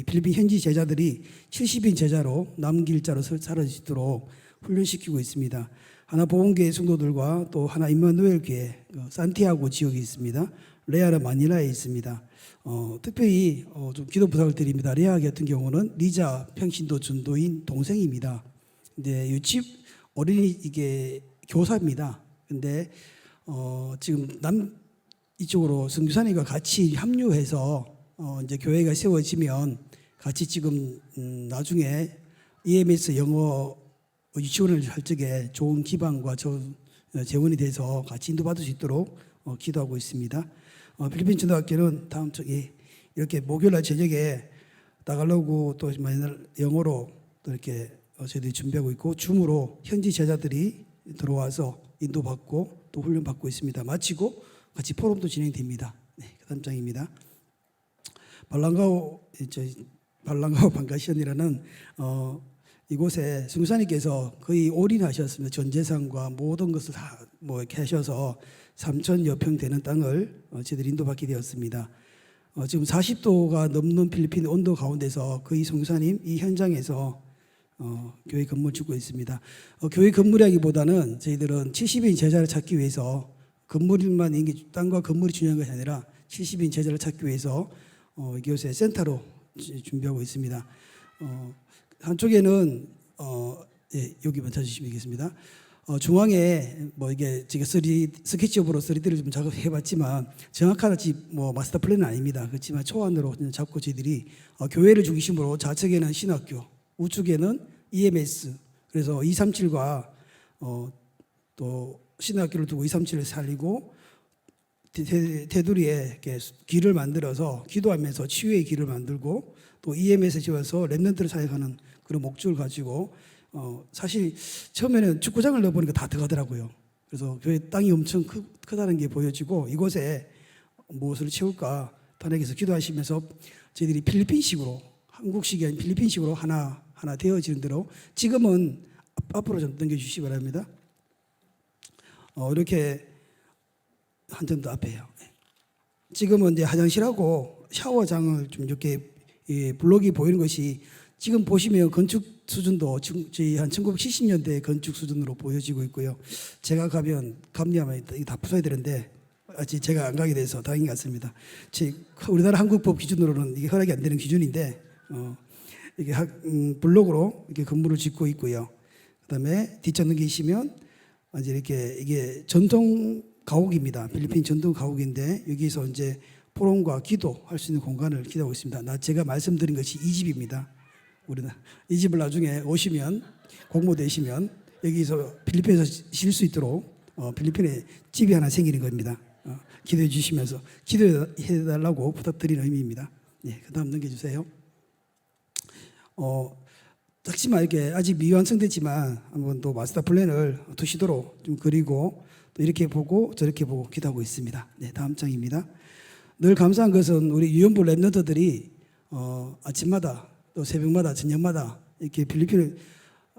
필리핀 현지 제자들이 70인 제자로 남길자로 살아지도록 훈련시키고 있습니다. 하나 보험교회 성도들과 또 하나 임마누엘 교회 산티아고 지역에 있습니다. 레아라 마닐라에 있습니다. 특별히 좀 기도 부탁을 드립니다. 레아 같은 경우는 리자 평신도 전도인 동생입니다. 근데 유치 어린이 이게 교사입니다. 근데 지금 이쪽으로 선교사님과 같이 합류해서 이제 교회가 세워지면 같이 지금 나중에 EMS 영어 유치원을 할 적에 좋은 기반과 재원이 돼서 같이 인도받을 수 있도록 기도하고 있습니다. 필리핀 전도학교는 다음 주에 이렇게 목요일날 저녁에 다갈로그 또 영어로 또 이렇게 저희들이 준비하고 있고 줌으로 현지 제자들이 들어와서 인도받고 또 훈련받고 있습니다. 마치고 같이 포럼도 진행됩니다. 네, 그 다음 장입니다. 발랑가오 방가시안이라는 이곳에 승사님께서 거의 올인하셨습니다. 전 재산과 모든 것을 다 이렇게 하셔서 3,000여 평 되는 땅을 저희들이 인도받게 되었습니다. 지금 40도가 넘는 필리핀 온도 가운데서 거의 승사님 이 현장에서 교회 건물 짓고 있습니다. 교회 건물이라기보다는 저희들은 70인 제자를 찾기 위해서 건물만 땅과 건물이 중요한 것이 아니라 70인 제자를 찾기 위해서 이곳에 센터로 준비하고 있습니다. 한쪽에는 예, 여기만 찾으시면 되겠습니다. 중앙에 뭐 이게 제가 스케치업으로 3D를 좀 작업해봤지만 정확하지 뭐 마스터 플랜은 아닙니다. 그렇지만 초안으로 그냥 잡고 저희들이 교회를 중심으로 좌측에는 신학교, 우측에는 EMS, 그래서 237과 또 신학교를 두고 237을 살리고 테두리에 이렇게 길을 만들어서 기도하면서 치유의 길을 만들고 또 EMS에 지어서 랩런트를 사역하는 그런 목적을 가지고 사실 처음에는 축구장을 넣어보니까 다 들어가더라고요. 그래서 교회 땅이 엄청 크다는 게 보여지고 이곳에 무엇을 채울까 단에게서 기도하시면서 저희들이 필리핀식으로 한국식이 아닌 필리핀식으로 하나 되어지는 대로 지금은 앞으로 좀 넘겨주시기 바랍니다. 이렇게 한 점 더 앞에요. 지금은 이제 화장실하고 샤워장을 좀 이렇게 블록이 보이는 것이 지금 보시면 건축 수준도 저희 한 1970년대 건축 수준으로 보여지고 있고요. 제가 가면 감리하면 이게 다 부숴야 되는데 아직 제가 안 가게 돼서 다행인 것 같습니다. 우리나라 한국법 기준으로는 이게 허락이 안 되는 기준인데 이게 블록으로 이렇게 건물을 짓고 있고요. 그다음에 뒷장 넘기시면 이제 이렇게 이게 전통 가옥입니다. 필리핀 전통 가옥인데 여기서 이제 포럼과 기도할 수 있는 공간을 기도하고 있습니다. 제가 말씀드린 것이 이 집입니다. 우리는 이 집을 나중에 오시면 공모되시면 여기서 필리핀에서 쉴 수 있도록 필리핀에 집이 하나 생기는 겁니다. 기도해 주시면서 기도해 달라고 부탁드리는 의미입니다. 네, 그다음 넘겨주세요. 작지만 이렇게 아직 미완성됐지만 한번 또 마스터 플랜을 투시도로 좀 그리고 또 이렇게 보고 저렇게 보고 기도하고 있습니다. 네, 다음 장입니다. 늘 감사한 것은 우리 유연부 랩런트들이 아침마다 또 새벽마다 저녁마다 이렇게 필리핀을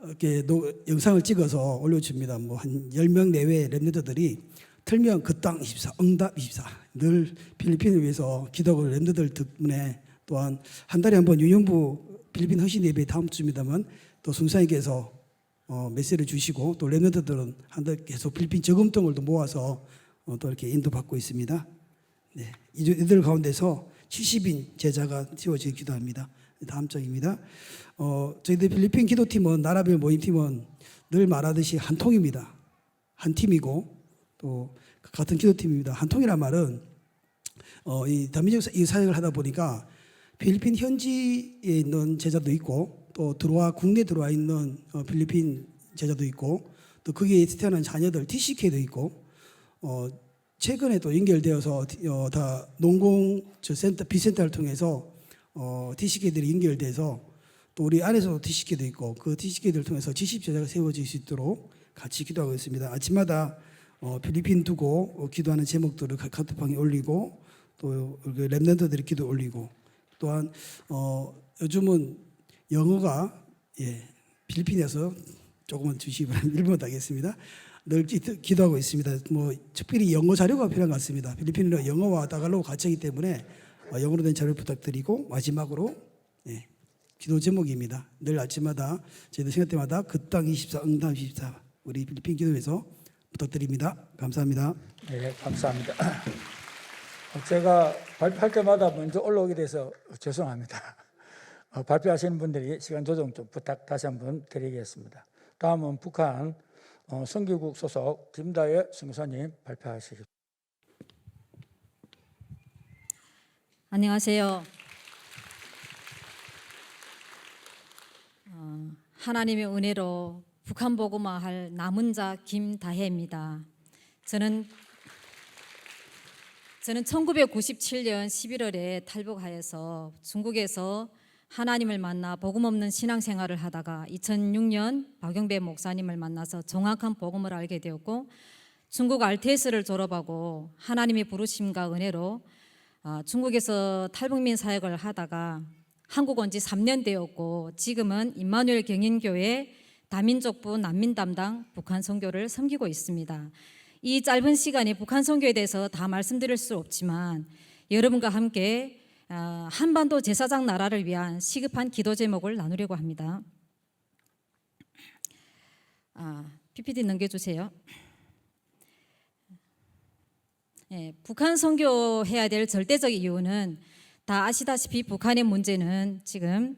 이렇게 영상을 찍어서 올려줍니다. 뭐 한 10명 내외의 랩런트들이 틀면 그 땅 24, 응답 24. 늘 필리핀을 위해서 기도하고 랩런트들 덕분에 또한 한 달에 한 번 유연부 필리핀 헌신 예배 다음 주입니다만 또 순사님께서 메시지를 주시고 또 랩런트들은 한 달 계속 필리핀 저금통을 모아서 또 이렇게 인도받고 있습니다. 네, 이들 가운데서 70인 제자가 세워지기도 합니다. 다음 장입니다. 저희들 필리핀 기도팀은 나라별 모임팀은 늘 말하듯이 한 통입니다. 한 팀이고 또 같은 기도팀입니다. 한 통이란 말은 이 다민족 이 사역을 하다 보니까 필리핀 현지에 있는 제자도 있고 또 국내 들어와 있는 필리핀 제자도 있고 또 거기에 태어난 자녀들 TCK도 있고 최근에 또 연결되어서 다 농공 센터 비센터를 통해서 TCK들이 연결돼서 또 우리 안에서도 TCK도 있고 그 TCK들을 통해서 지식 제자가 세워질 수 있도록 같이 기도하고 있습니다. 아침마다 필리핀 두고 기도하는 제목들을 카톡방에 올리고 또 랩런트들이 기도 올리고 또한 요즘은 영어가 필리핀에서 조금만 주시기 바랍니다. 일본어도 하겠습니다. 늘 기도하고 있습니다. 뭐 특별히 영어 자료가 필요한 것 같습니다. 필리핀은 영어와 다갈로그 같이하기 때문에 영어로 된 자료를 부탁드리고 마지막으로 기도 제목입니다. 늘 아침마다 저희들 생각 때마다 그 땅 24 응답 24 우리 필리핀 기도에서 부탁드립니다. 감사합니다. 네, 감사합니다. 제가 발표할 때마다 먼저 올라오게 돼서 죄송합니다. 발표하시는 분들이 시간 조정 좀 부탁 다시 한번 드리겠습니다. 다음은 북한 선교국 소속 김다혜 선교사님 발표하시겠습니다. 안녕하세요. 하나님의 은혜로 북한 복음화할 남은 자 김다혜입니다. 저는 1997년 11월에 탈북하여서 중국에서 하나님을 만나 복음 없는 신앙생활을 하다가 2006년 박영배 목사님을 만나서 정확한 복음을 알게 되었고 중국 RTS를 졸업하고 하나님의 부르심과 은혜로 중국에서 탈북민 사역을 하다가 한국 온 지 3년 되었고 지금은 임마누엘 경인교회 다민족부 난민 담당 북한 선교를 섬기고 있습니다. 이 짧은 시간에 북한 선교에 대해서 다 말씀드릴 수 없지만 여러분과 함께 한반도 제사장 나라를 위한 시급한 기도 제목을 나누려고 합니다. PPT 넘겨주세요. 북한 선교해야 될 절대적 이유는 다 아시다시피 북한의 문제는 지금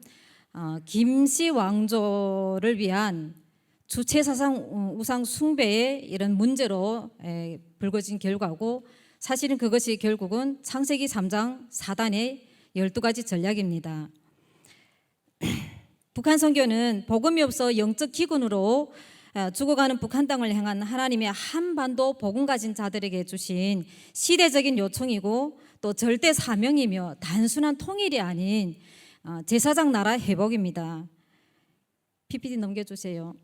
김씨 왕조를 위한 주체사상 우상 숭배의 이런 문제로 불거진 결과고, 사실은 그것이 결국은 창세기 3장 사단의 12가지 전략입니다. 북한 선교는 복음이 없어 영적 기근으로 죽어가는 북한 땅을 향한 하나님의 한반도 복음 가진 자들에게 주신 시대적인 요청이고, 또 절대 사명이며 단순한 통일이 아닌 제사장 나라 회복입니다. PPT 넘겨주세요.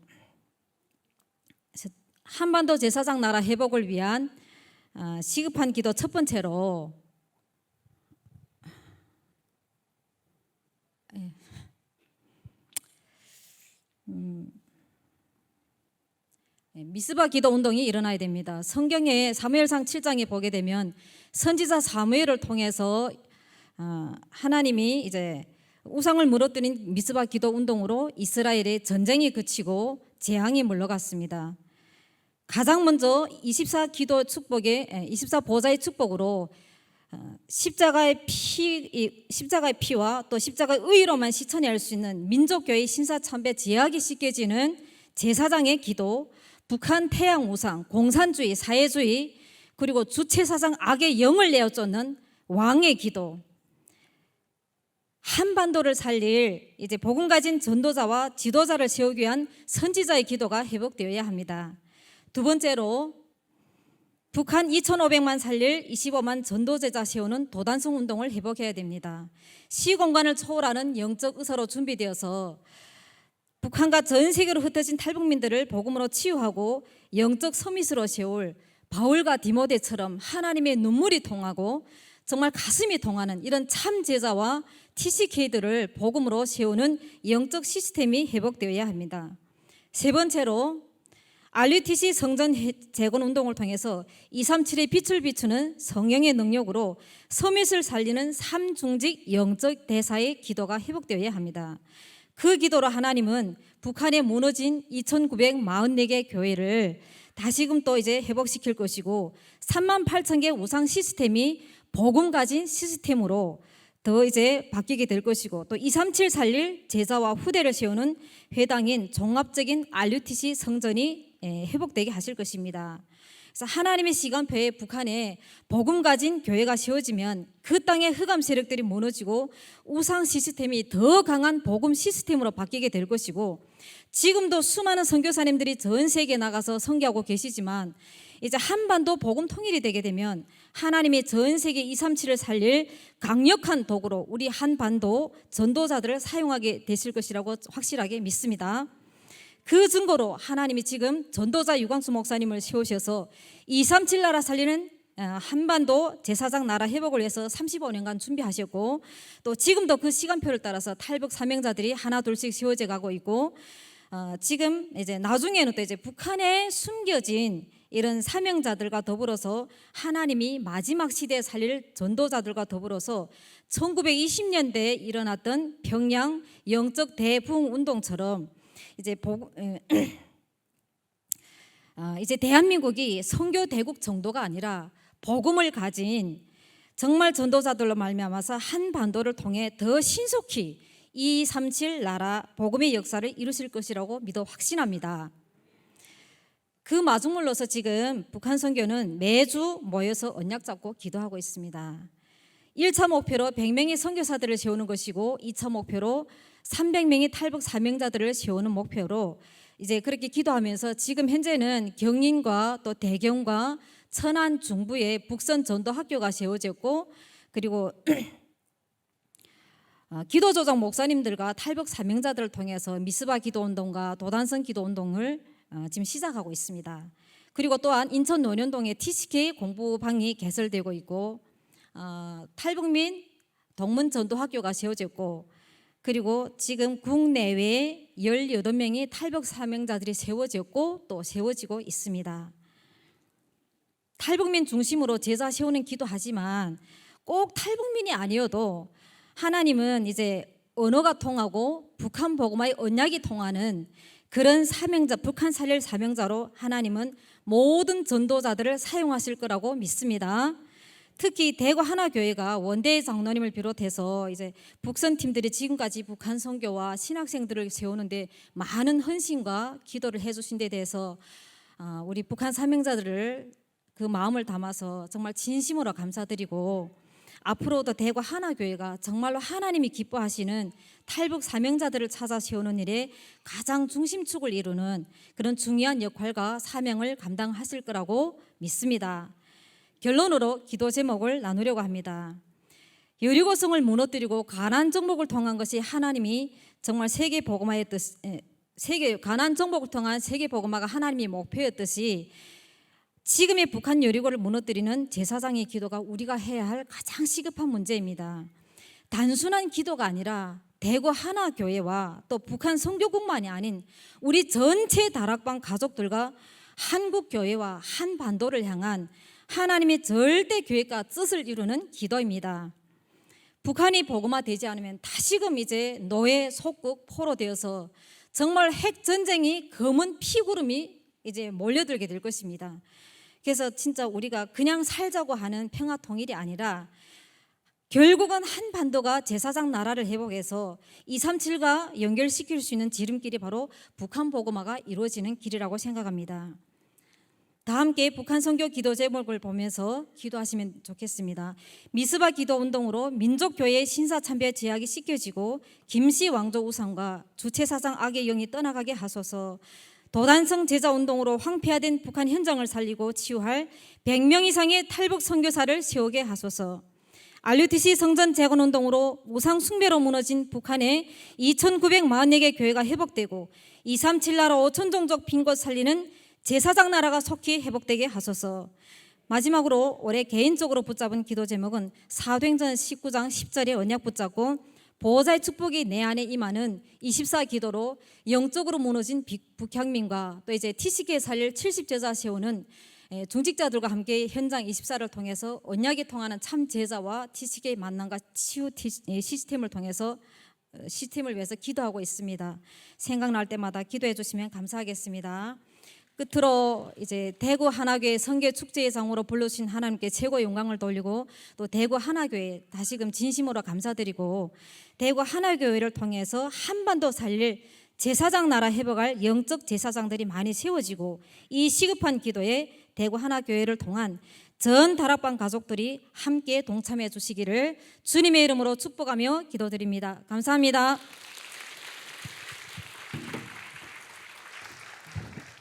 한반도 제사장 나라 회복을 위한 시급한 기도 첫 번째로 미스바 기도 운동이 일어나야 됩니다. 성경에 사무엘상 7장에 보게 되면 선지자 사무엘을 통해서 하나님이 이제 우상을 무너뜨린 미스바 기도 운동으로 이스라엘의 전쟁이 그치고 재앙이 물러갔습니다. 가장 먼저 24 기도 축복의 24 보좌의 축복으로 십자가의 피와 또 십자가의 의로만 실천할 수 있는 민족교회 신사참배 제약이 씻겨지는 제사장의 기도, 북한 태양 우상, 공산주의, 사회주의, 그리고 주체사상 악의 영을 내어 쫓는 왕의 기도, 한반도를 살릴 이제 복음 가진 전도자와 지도자를 세우기 위한 선지자의 기도가 회복되어야 합니다. 두 번째로 북한 2,500만 살릴 25만 전도제자 세우는 도단성 운동을 회복해야 됩니다. 시공간을 초월하는 영적 의사로 준비되어서 북한과 전 세계로 흩어진 탈북민들을 복음으로 치유하고 영적 서밋으로 세울 바울과 디모데처럼 하나님의 눈물이 통하고 정말 가슴이 통하는 이런 참 제자와 TCK들을 복음으로 세우는 영적 시스템이 회복되어야 합니다. 세 번째로 RUTC 성전 재건 운동을 통해서 237의 빛을 비추는 성령의 능력으로 서밋을 살리는 삼중직 영적 대사의 기도가 회복되어야 합니다. 그 기도로 하나님은 북한에 무너진 2,944개 교회를 다시금 또 이제 회복시킬 것이고 38,000개 우상 시스템이 복음 가진 시스템으로 더 이제 바뀌게 될 것이고, 또 237 살릴 제자와 후대를 세우는 회당인 종합적인 RUTC 성전이 회복되게 하실 것입니다. 그래서 하나님의 시간표에 북한에 복음 가진 교회가 세워지면 그 땅의 흑암 세력들이 무너지고 우상 시스템이 더 강한 복음 시스템으로 바뀌게 될 것이고, 지금도 수많은 선교사님들이 전 세계에 나가서 선교하고 계시지만 이제 한반도 복음 통일이 되게 되면 하나님이 전 세계 237을 살릴 강력한 도구로 우리 한반도 전도자들을 사용하게 되실 것이라고 확실하게 믿습니다. 그 증거로 하나님이 지금 전도자 유광수 목사님을 세우셔서 237 나라 살리는 한반도 제사장 나라 회복을 위해서 35년간 준비하셨고, 또 지금도 그 시간표를 따라서 탈북 사명자들이 하나 둘씩 세워져 가고 있고, 지금 이제 나중에는 또 이제 북한에 숨겨진 이런 사명자들과 더불어서 하나님이 마지막 시대에 살릴 전도자들과 더불어서 1920년대에 일어났던 평양 영적 대부흥 운동처럼 이제 대한민국이 선교 대국 정도가 아니라 복음을 가진 정말 전도자들로 말미암아서 한반도를 통해 더 신속히 237 나라 복음의 역사를 이루실 것이라고 믿어 확신합니다. 그 마중물로서 지금 북한 선교는 매주 모여서 언약 잡고 기도하고 있습니다. 1차 목표로 100명의 선교사들을 세우는 것이고 2차 목표로 300명의 탈북 사명자들을 세우는 목표로 이제 그렇게 기도하면서 지금 현재는 경인과 또 대경과 천안 중부에 북선 전도 학교가 세워졌고, 그리고 기도조정 목사님들과 탈북 사명자들을 통해서 미스바 기도운동과 도단성 기도운동을 지금 시작하고 있습니다. 그리고 또한 인천 논현동에 TCK 공부방이 개설되고 있고, 탈북민 동문 전도학교가 세워졌고, 그리고 지금 국내외에 18명의 탈북 사명자들이 세워졌고 또 세워지고 있습니다. 탈북민 중심으로 제자 세우는 기도하지만 꼭 탈북민이 아니어도 하나님은 이제 언어가 통하고 북한 복음화의 언약이 통하는 그런 사명자, 북한 살릴 사명자로 하나님은 모든 전도자들을 사용하실 거라고 믿습니다. 특히 대구 하나교회가 원대 장로님을 비롯해서 이제 북선 팀들이 지금까지 북한 선교와 신학생들을 세우는데 많은 헌신과 기도를 해주신 데 대해서 우리 북한 사명자들을 그 마음을 담아서 정말 진심으로 감사드리고, 앞으로도 대구 하나교회가 정말로 하나님이 기뻐하시는 탈북 사명자들을 찾아 세우는 일에 가장 중심축을 이루는 그런 중요한 역할과 사명을 감당하실 거라고 믿습니다. 결론으로 기도 제목을 나누려고 합니다. 여리고성을 무너뜨리고 가나안 정복을 통한 것이 하나님이 정말 세계 복음화의 뜻, 가나안 정복을 통한 세계 복음화가 하나님의 목표였듯이 지금의 북한 여리고를 무너뜨리는 제사장의 기도가 우리가 해야 할 가장 시급한 문제입니다. 단순한 기도가 아니라 대구 하나교회와 또 북한 선교국만이 아닌 우리 전체 다락방 가족들과 한국 교회와 한반도를 향한 하나님의 절대 계획과 뜻을 이루는 기도입니다. 북한이 복음화되지 않으면 다시금 이제 노예 속국 포로되어서 정말 핵 전쟁이 검은 피구름이 이제 몰려들게 될 것입니다. 그래서 진짜 우리가 그냥 살자고 하는 평화 통일이 아니라 결국은 한반도가 제사장 나라를 회복해서 237과 연결시킬 수 있는 지름길이 바로 북한 복음화가 이루어지는 길이라고 생각합니다. 다 함께 북한 선교 기도 제목을 보면서 기도하시면 좋겠습니다. 미스바 기도 운동으로 민족교회의 신사참배 제약이 씻겨지고 김씨 왕조 우상과 주체사상 악의 영이 떠나가게 하소서. 도단성 제자 운동으로 황폐화된 북한 현장을 살리고 치유할 100명 이상의 탈북 선교사를 세우게 하소서. RUTC 성전 재건 운동으로 우상 숭배로 무너진 북한의 2,944개 교회가 회복되고 237 나라 5천 종족 빈곳 살리는 제사장 나라가 속히 회복되게 하소서. 마지막으로 올해 개인적으로 붙잡은 기도 제목은 사도행전 19장 10절의 언약 붙잡고 보호자의 축복이 내 안에 임하는 24 기도로 영적으로 무너진 북향민과 또 이제 TCK 살릴 70제자 세우는 중직자들과 함께 현장 24를 통해서 언약이 통하는 참 제자와 TCK 만남과 치유 시스템을 통해서 시스템을 위해서 기도하고 있습니다. 생각날 때마다 기도해 주시면 감사하겠습니다. 끝으로 이제 대구 하나교회 선교 축제회장으로 불러주신 하나님께 최고의 영광을 돌리고 또 대구 하나교회 다시금 진심으로 감사드리고 대구 하나교회를 통해서 한반도 살릴 제사장 나라 회복할 영적 제사장들이 많이 세워지고 이 시급한 기도에 대구 하나교회를 통한 전 다락방 가족들이 함께 동참해 주시기를 주님의 이름으로 축복하며 기도드립니다. 감사합니다.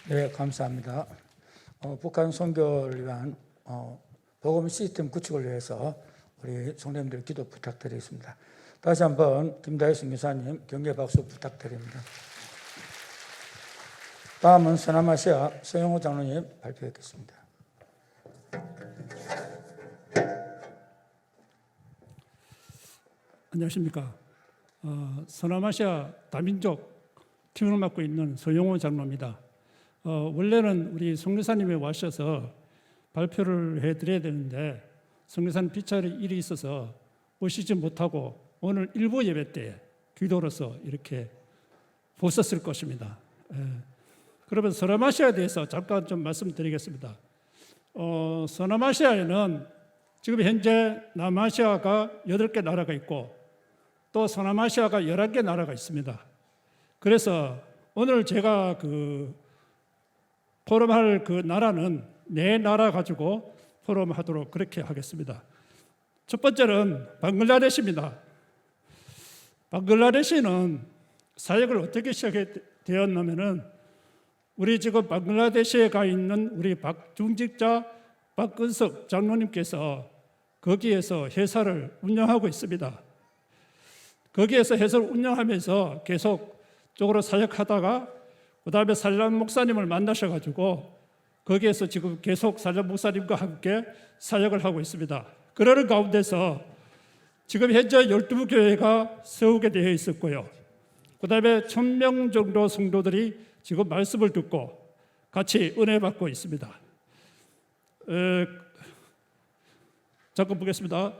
네, 감사합니다. 북한 선교를 위한 복음 시스템 구축을 위해서 우리 성도님들 기도 부탁드리겠습니다. 다시 한번 김다희 선교사님 격려 박수 부탁드립니다. 다음은 서남아시아 서영호 장로님 발표하겠습니다. 안녕하십니까. 서남아시아 다민족 팀을 맡고 있는 서영호 장로입니다. 원래는 우리 성교사님이 와셔서 발표를 해드려야 되는데 성교사님 비차례 일이 있어서 오시지 못하고 오늘 일부 예배 때 기도로서 이렇게 보셨을 것입니다. 그러면 서남아시아에 대해서 잠깐 좀 말씀드리겠습니다. 서남아시아에는 지금 현재 남아시아가 8개 나라가 있고 또 서남아시아가 11개 나라가 있습니다. 그래서 오늘 제가 포럼할 그 나라는 4나라 가지고 포럼하도록 그렇게 하겠습니다. 첫 번째는 방글라데시입니다. 방글라데시는 사역을 어떻게 시작되었냐면은 우리 지금 방글라데시에 가 있는 우리 중직자 박근석 장로님께서 거기에서 회사를 운영하고 있습니다. 거기에서 회사를 운영하면서 계속 쪽으로 사역하다가 그 다음에 살람 목사님을 만나셔가지고 거기에서 지금 계속 살람 목사님과 함께 사역을 하고 있습니다. 그러는 가운데서 지금 현재 12교회가 세우게 되어 있었고요. 그 다음에 1000명 정도 성도들이 지금 말씀을 듣고 같이 은혜 받고 있습니다. 잠깐 보겠습니다.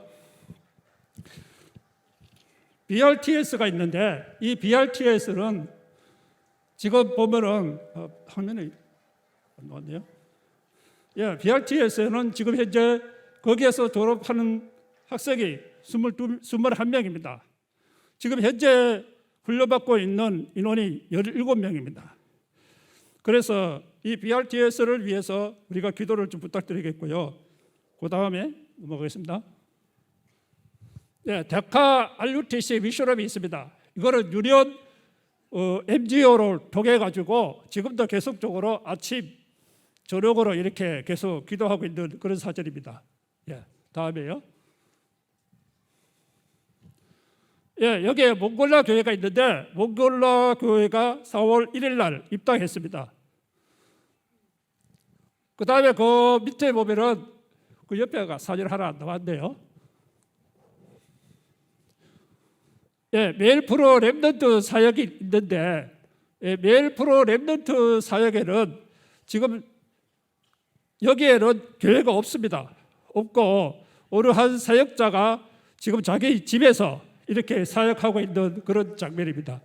BRTS가 있는데 이 BRTS는 지금 보면은 화면에 안 나왔네요. BRTS는 지금 현재 거기에서 졸업하는 학생이 21명입니다. 지금 현재 훈련받고 있는 인원이 17명입니다. 그래서 이 BRTS를 위해서 우리가 기도를 좀 부탁드리겠고요. 그 다음에 넘어가겠습니다. 네, 데카 RUTC 미션업이 있습니다. 이거는 유년 MGO를 통해 가지고 지금도 계속적으로 아침 저녁으로 이렇게 계속 기도하고 있는 그런 사절입니다. 예, 다음에요. 예, 여기에 몽골라 교회가 있는데 몽골라 교회가 4월 1일 날 입당했습니다. 그 다음에 그 밑에 보면은 그 옆에가 사진 하나 나왔네요. 예, 메일 프로 랩넌트 사역이 있는데 메일 프로 랩넌트 사역에는 지금 여기에는 교회가 없습니다. 없고 어느 한 사역자가 지금 자기 집에서 이렇게 사역하고 있는 그런 장면입니다.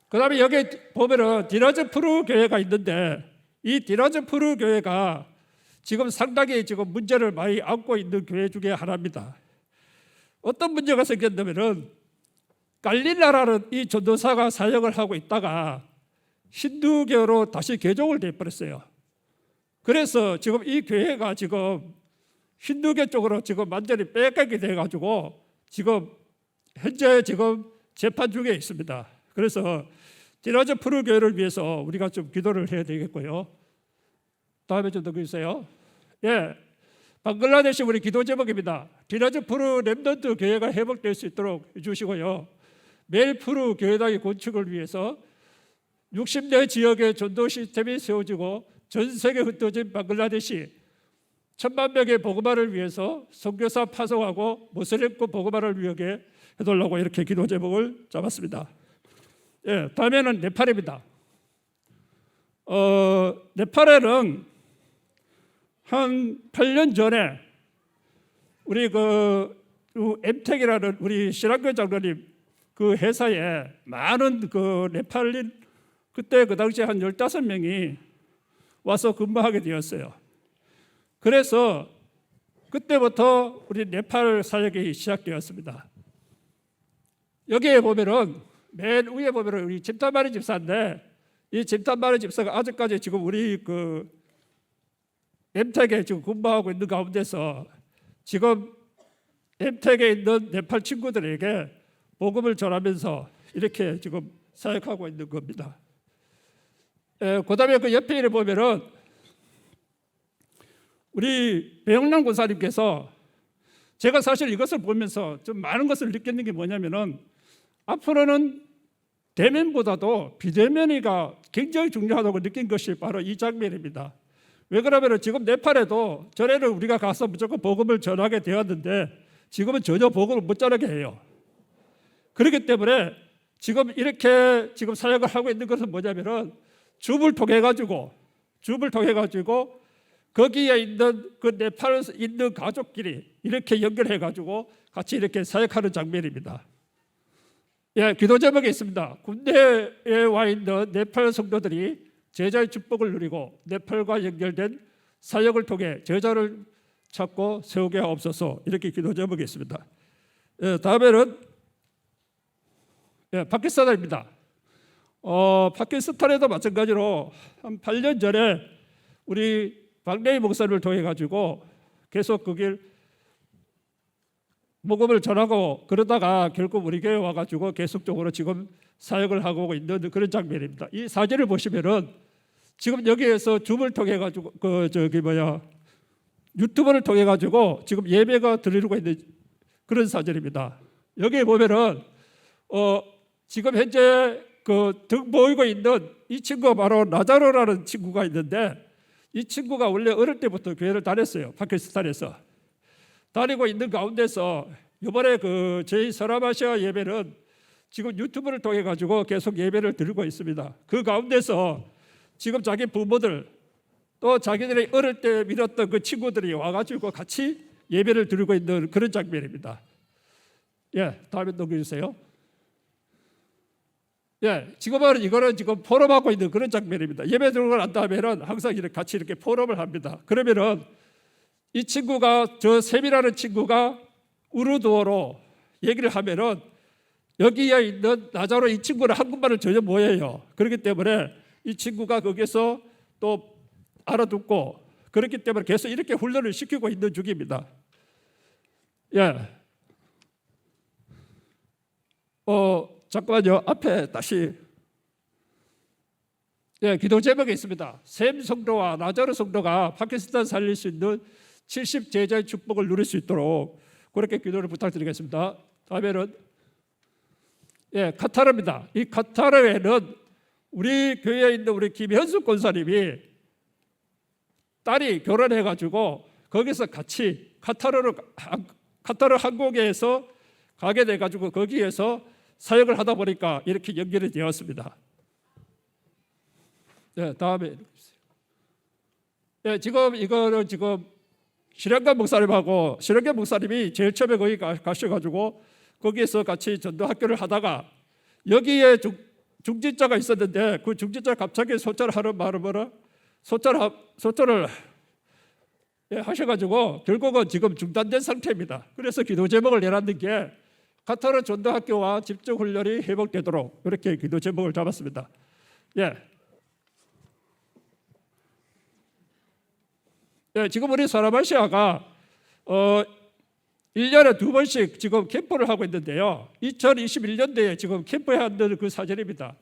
그 다음에 여기 보면은 디라즈 프루 교회가 있는데 이 디라즈 프루 교회가 지금 상당히 지금 문제를 많이 안고 있는 교회 중에 하나입니다. 어떤 문제가 생겼냐면은 갈릴라라는 이 전도사가 사역을 하고 있다가 힌두교로 다시 개종을 돼버렸어요. 그래서 지금 이 교회가 지금 힌두교 쪽으로 지금 완전히 빼가게 돼가지고 지금 현재 지금 재판 중에 있습니다. 그래서 디라즈 프루 교회를 위해서 우리가 좀 기도를 해야 되겠고요. 다음에 좀 더 주세요. 예, 방글라데시 우리 기도 제목입니다. 디라즈 프루 랩넌트 교회가 회복될 수 있도록 해주시고요. 메일 프루 교회당의 건축을 위해서 60대 지역의 전도 시스템이 세워지고 전 세계 흩어진 방글라데시 1000만 명의 복음화를 위해서 선교사 파송하고 모슬림권 복음화를 위하게 해달라고 이렇게 기도 제목을 잡았습니다. 예, 다음에는 네팔입니다. 네팔에는 한 8년 전에 우리 그 엠텍이라는 우리 신학교 장로님 그 회사에 많은 그 네팔인 그때 그 당시에 한 15명이 와서 근무하게 되었어요. 그래서 그때부터 우리 네팔 사역이 시작되었습니다. 여기에 보면은 맨 위에 보면은 우리 짐탄마리 집사인데 이 짐탄마리 집사가 아직까지 지금 우리 그 엠텍에 지금 근무하고 있는 가운데서 지금 엠텍에 있는 네팔 친구들에게 복음을 전하면서 이렇게 지금 사역하고 있는 겁니다. 그다음에 그 옆에 이를 보면은 우리 배영란 권사님께서 제가 사실 이것을 보면서 좀 많은 것을 느끼는 게 뭐냐면은 앞으로는 대면보다도 비대면이가 굉장히 중요하다고 느낀 것이 바로 이 장면입니다. 왜 그러냐면 지금 네팔에도 전에는 우리가 가서 무조건 복음을 전하게 되었는데 지금은 전혀 복음을 못 전하게 해요. 그렇기 때문에 지금 이렇게 지금 사역을 하고 있는 것은 뭐냐면은 줌을 통해 가지고 거기에 있는 그 네팔에 있는 가족끼리 이렇게 연결해 가지고 같이 이렇게 사역하는 장면입니다. 예, 기도 제목이 있습니다. 군대에 와 있는 네팔 성도들이 제자의 축복을 누리고 네팔과 연결된 사역을 통해 제자를 찾고 세우게 하옵소서. 이렇게 기도 제목이 있습니다. 예, 다음에는 파키스탄입니다. 파키스탄에도 마찬가지로 한 8년 전에 우리 박래희 목사님을 통해 가지고 계속 그 길 복음을 전하고 그러다가 결국 우리 교회 와가지고 계속적으로 지금 사역을 하고 있는 그런 장면입니다. 이 사진을 보시면은 지금 여기에서 줌을 통해 가지고 유튜브를 통해 가지고 지금 예배가 드리고 있는 그런 사진입니다. 여기에 보면은 지금 현재 그 등 보이고 있는 이 친구가 바로 나자로라는 친구가 있는데 이 친구가 원래 어릴 때부터 교회를 다녔어요. 파키스탄에서 다니고 있는 가운데서 이번에 그 저희 서남아시아 예배는 지금 유튜브를 통해 가지고 계속 예배를 드리고 있습니다. 그 가운데서 지금 자기 부모들 또 자기들이 어릴 때 믿었던 그 친구들이 와가지고 같이 예배를 드리고 있는 그런 장면입니다. 예, 다음에 넘겨주세요. 예, 지금은 이거는 지금 포럼하고 있는 그런 장면입니다. 예배 드리고 난 다음에는 항상 이렇게 같이 이렇게 포럼을 합니다. 그러면은 이 친구가 저 셈이라는 친구가 우르두어로 얘기를 하면은 여기에 있는 나자로 이 친구는 한국말을 전혀 못해요. 그렇기 때문에 이 친구가 거기서 또 알아듣고 그렇기 때문에 계속 이렇게 훈련을 시키고 있는 중입니다. 예. 잠깐만요. 앞에 다시. 예, 기도 제목이 있습니다. 셈 성도와 나자르 성도가 파키스탄 살릴 수 있는 70 제자의 축복을 누릴 수 있도록 그렇게 기도를 부탁드리겠습니다. 다음에는 카타르입니다. 이 카타르에는 우리 교회에 있는 우리 김현숙 권사님이 딸이 결혼해가지고 거기서 같이 카타르 항공회에서 가게 돼가지고 거기에서 사역을 하다 보니까 이렇게 연결이 되었습니다. 다음에 지금 이거는 지금 신영관 목사님하고 신영관 목사님이 제일 처음에 거기 가셔가지고 거기에서 같이 전도학교를 하다가 여기에 중진자가 있었는데 그 중진자 갑자기 소자를 하는 말은 뭐라 소자를 하셔가지고 결국은 지금 중단된 상태입니다. 그래서 기도 제목을 내놨는 게 카타르 전도학교와 집중훈련이 회복되도록 이렇게 기도 제목을 잡았습니다. 지금 우리 사라마시아가 1년에 2번씩 지금 캠프를 하고 있는데요. 2021년도에 지금 캠프에 한다는 그 사진입니다.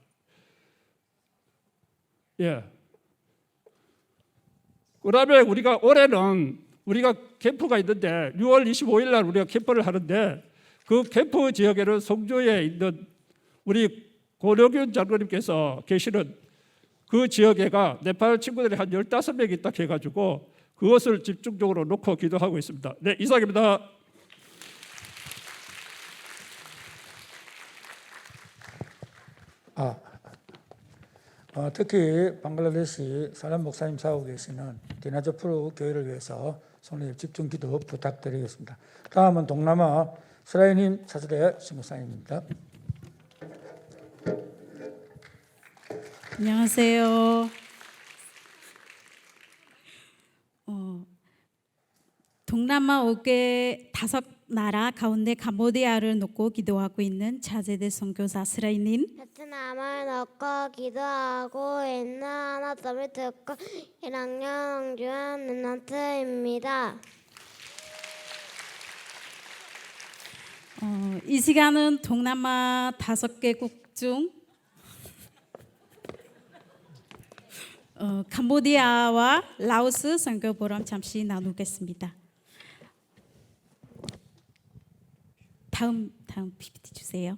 그다음에 우리가 올해는 우리가 캠프가 있는데 6월 25일 날 우리가 캠프를 하는데 그 캠프 지역에는 송주에 있는 우리 고려균 장로님께서 계시는 그 지역에가 네팔 친구들이 한 15명이 있다 해가지고 그것을 집중적으로 놓고 기도하고 있습니다. 네, 이상입니다. 특히 방글라데시 사람 목사님 사고 계시는 디나저프루 교회를 위해서 성례 집중 기도 부탁드리겠습니다. 다음은 동남아 스라이님 차주대 신목사님입니다. 안녕하세요. 동남아 5개 5나라 가운데 캄보디아를 놓고 기도하고 있는 차세대 선교사 스라이님. 베트남을 놓고 기도하고 있는 하나점을 듣고 1학년 홍주현 르나트입니다. 이 시간은 동남아 5개국 중 캄보디아와 라오스 선교 보람 잠시 나누겠습니다. 다음 PPT 주세요.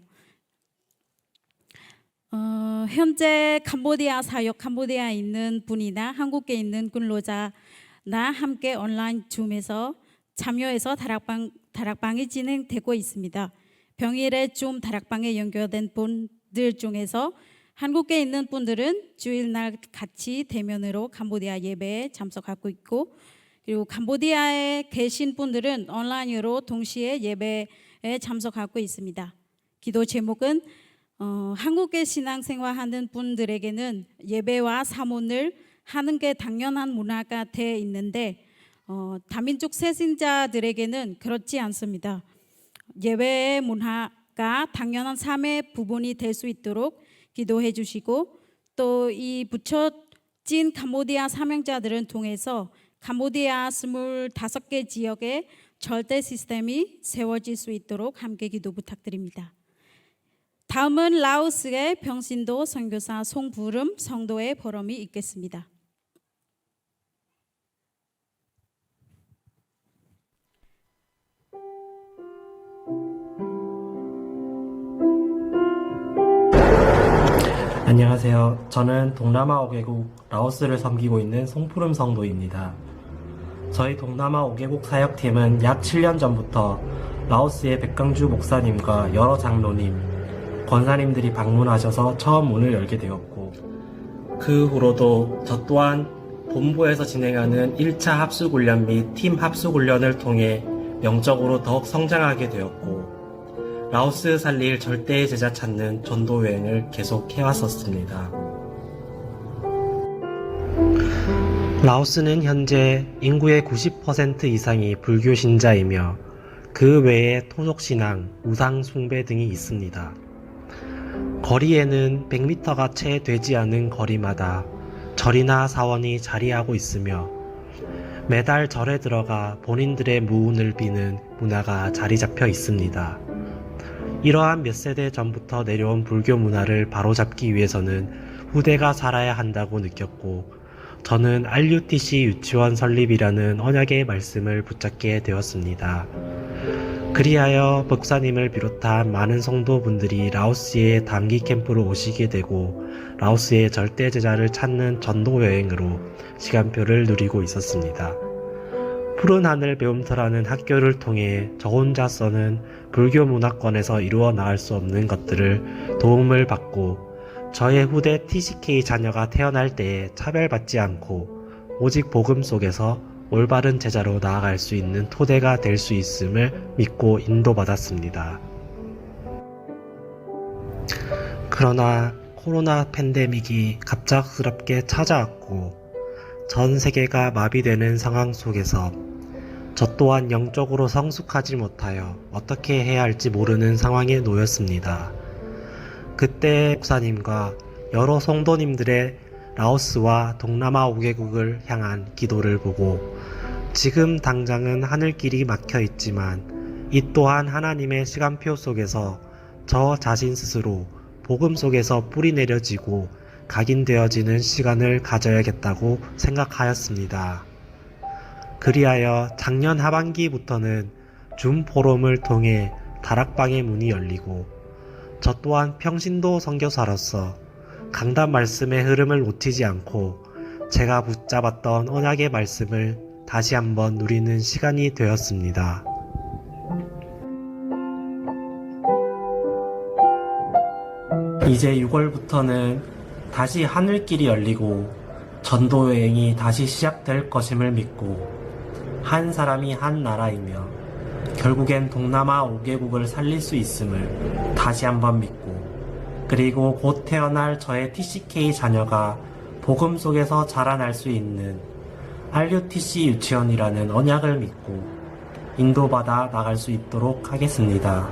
현재 캄보디아 사역 캄보디아에 있는 분이나 한국에 있는 근로자나 함께 온라인 줌에서 참여해서 다락방이 진행되고 있습니다. 평일에 줌 다락방에 연결된 분들 중에서 한국에 있는 분들은 주일날 같이 대면으로 캄보디아 예배에 참석하고 있고, 그리고 캄보디아에 계신 분들은 온라인으로 동시에 예배에 참석하고 있습니다. 기도 제목은 한국에 신앙생활하는 분들에게는 예배와 사모를 하는 게 당연한 문화가 돼 있는데 다민족 새신자들에게는 그렇지 않습니다. 예배의 문화가 당연한 삶의 부분이 될 수 있도록 기도해 주시고, 또 이 붙여진 캄보디아 사명자들을 통해서 캄보디아 25개 지역에 절대 시스템이 세워질 수 있도록 함께 기도 부탁드립니다. 다음은 라오스의 병신도 선교사 송부름 성도의 보람이 있겠습니다. 안녕하세요. 저는 동남아 5개국 라오스를 섬기고 있는 송푸름 성도입니다. 저희 동남아 5개국 사역팀은 약 7년 전부터 라오스의 백강주 목사님과 여러 장로님, 권사님들이 방문하셔서 처음 문을 열게 되었고, 그 후로도 저 또한 본부에서 진행하는 1차 합숙훈련 및 팀 합숙훈련을 통해 영적으로 더욱 성장하게 되었고, 라오스 살릴 절대의 제자 찾는 전도 여행을 계속 해왔었습니다. 라오스는 현재 인구의 90% 이상이 불교 신자이며 그 외에 토속신앙, 우상 숭배 등이 있습니다. 거리에는 100m가 채 되지 않은 거리마다 절이나 사원이 자리하고 있으며 매달 절에 들어가 본인들의 무운을 비는 문화가 자리 잡혀 있습니다. 이러한 몇 세대 전부터 내려온 불교 문화를 바로잡기 위해서는 후대가 살아야 한다고 느꼈고 저는 RUTC 유치원 설립이라는 언약의 말씀을 붙잡게 되었습니다. 그리하여 목사님을 비롯한 많은 성도분들이 라오스의 단기 캠프로 오시게 되고 라오스의 절대 제자를 찾는 전도 여행으로 시간표를 누리고 있었습니다. 푸른 하늘 배움터라는 학교를 통해 저 혼자서는 불교 문화권에서 이루어 나갈 수 없는 것들을 도움을 받고 저의 후대 TCK 자녀가 태어날 때에 차별받지 않고 오직 복음 속에서 올바른 제자로 나아갈 수 있는 토대가 될 수 있음을 믿고 인도받았습니다. 그러나 코로나 팬데믹이 갑작스럽게 찾아왔고 전 세계가 마비되는 상황 속에서 저 또한 영적으로 성숙하지 못하여 어떻게 해야 할지 모르는 상황에 놓였습니다. 그때 목사님과 여러 성도님들의 라오스와 동남아 5개국을 향한 기도를 보고 지금 당장은 하늘길이 막혀 있지만 이 또한 하나님의 시간표 속에서 저 자신 스스로 복음 속에서 뿌리 내려지고 각인되어지는 시간을 가져야겠다고 생각하였습니다. 그리하여 작년 하반기부터는 줌 포럼을 통해 다락방의 문이 열리고 저 또한 평신도 선교사로서 강단 말씀의 흐름을 놓치지 않고 제가 붙잡았던 언약의 말씀을 다시 한번 누리는 시간이 되었습니다. 이제 6월부터는 다시 하늘길이 열리고 전도 여행이 다시 시작될 것임을 믿고 한 사람이 한 나라이며 결국엔 동남아 5개국을 살릴 수 있음을 다시 한번 믿고 그리고 곧 태어날 저의 TCK 자녀가 복음 속에서 자라날 수 있는 RUTC 유치원이라는 언약을 믿고 인도받아 나갈 수 있도록 하겠습니다.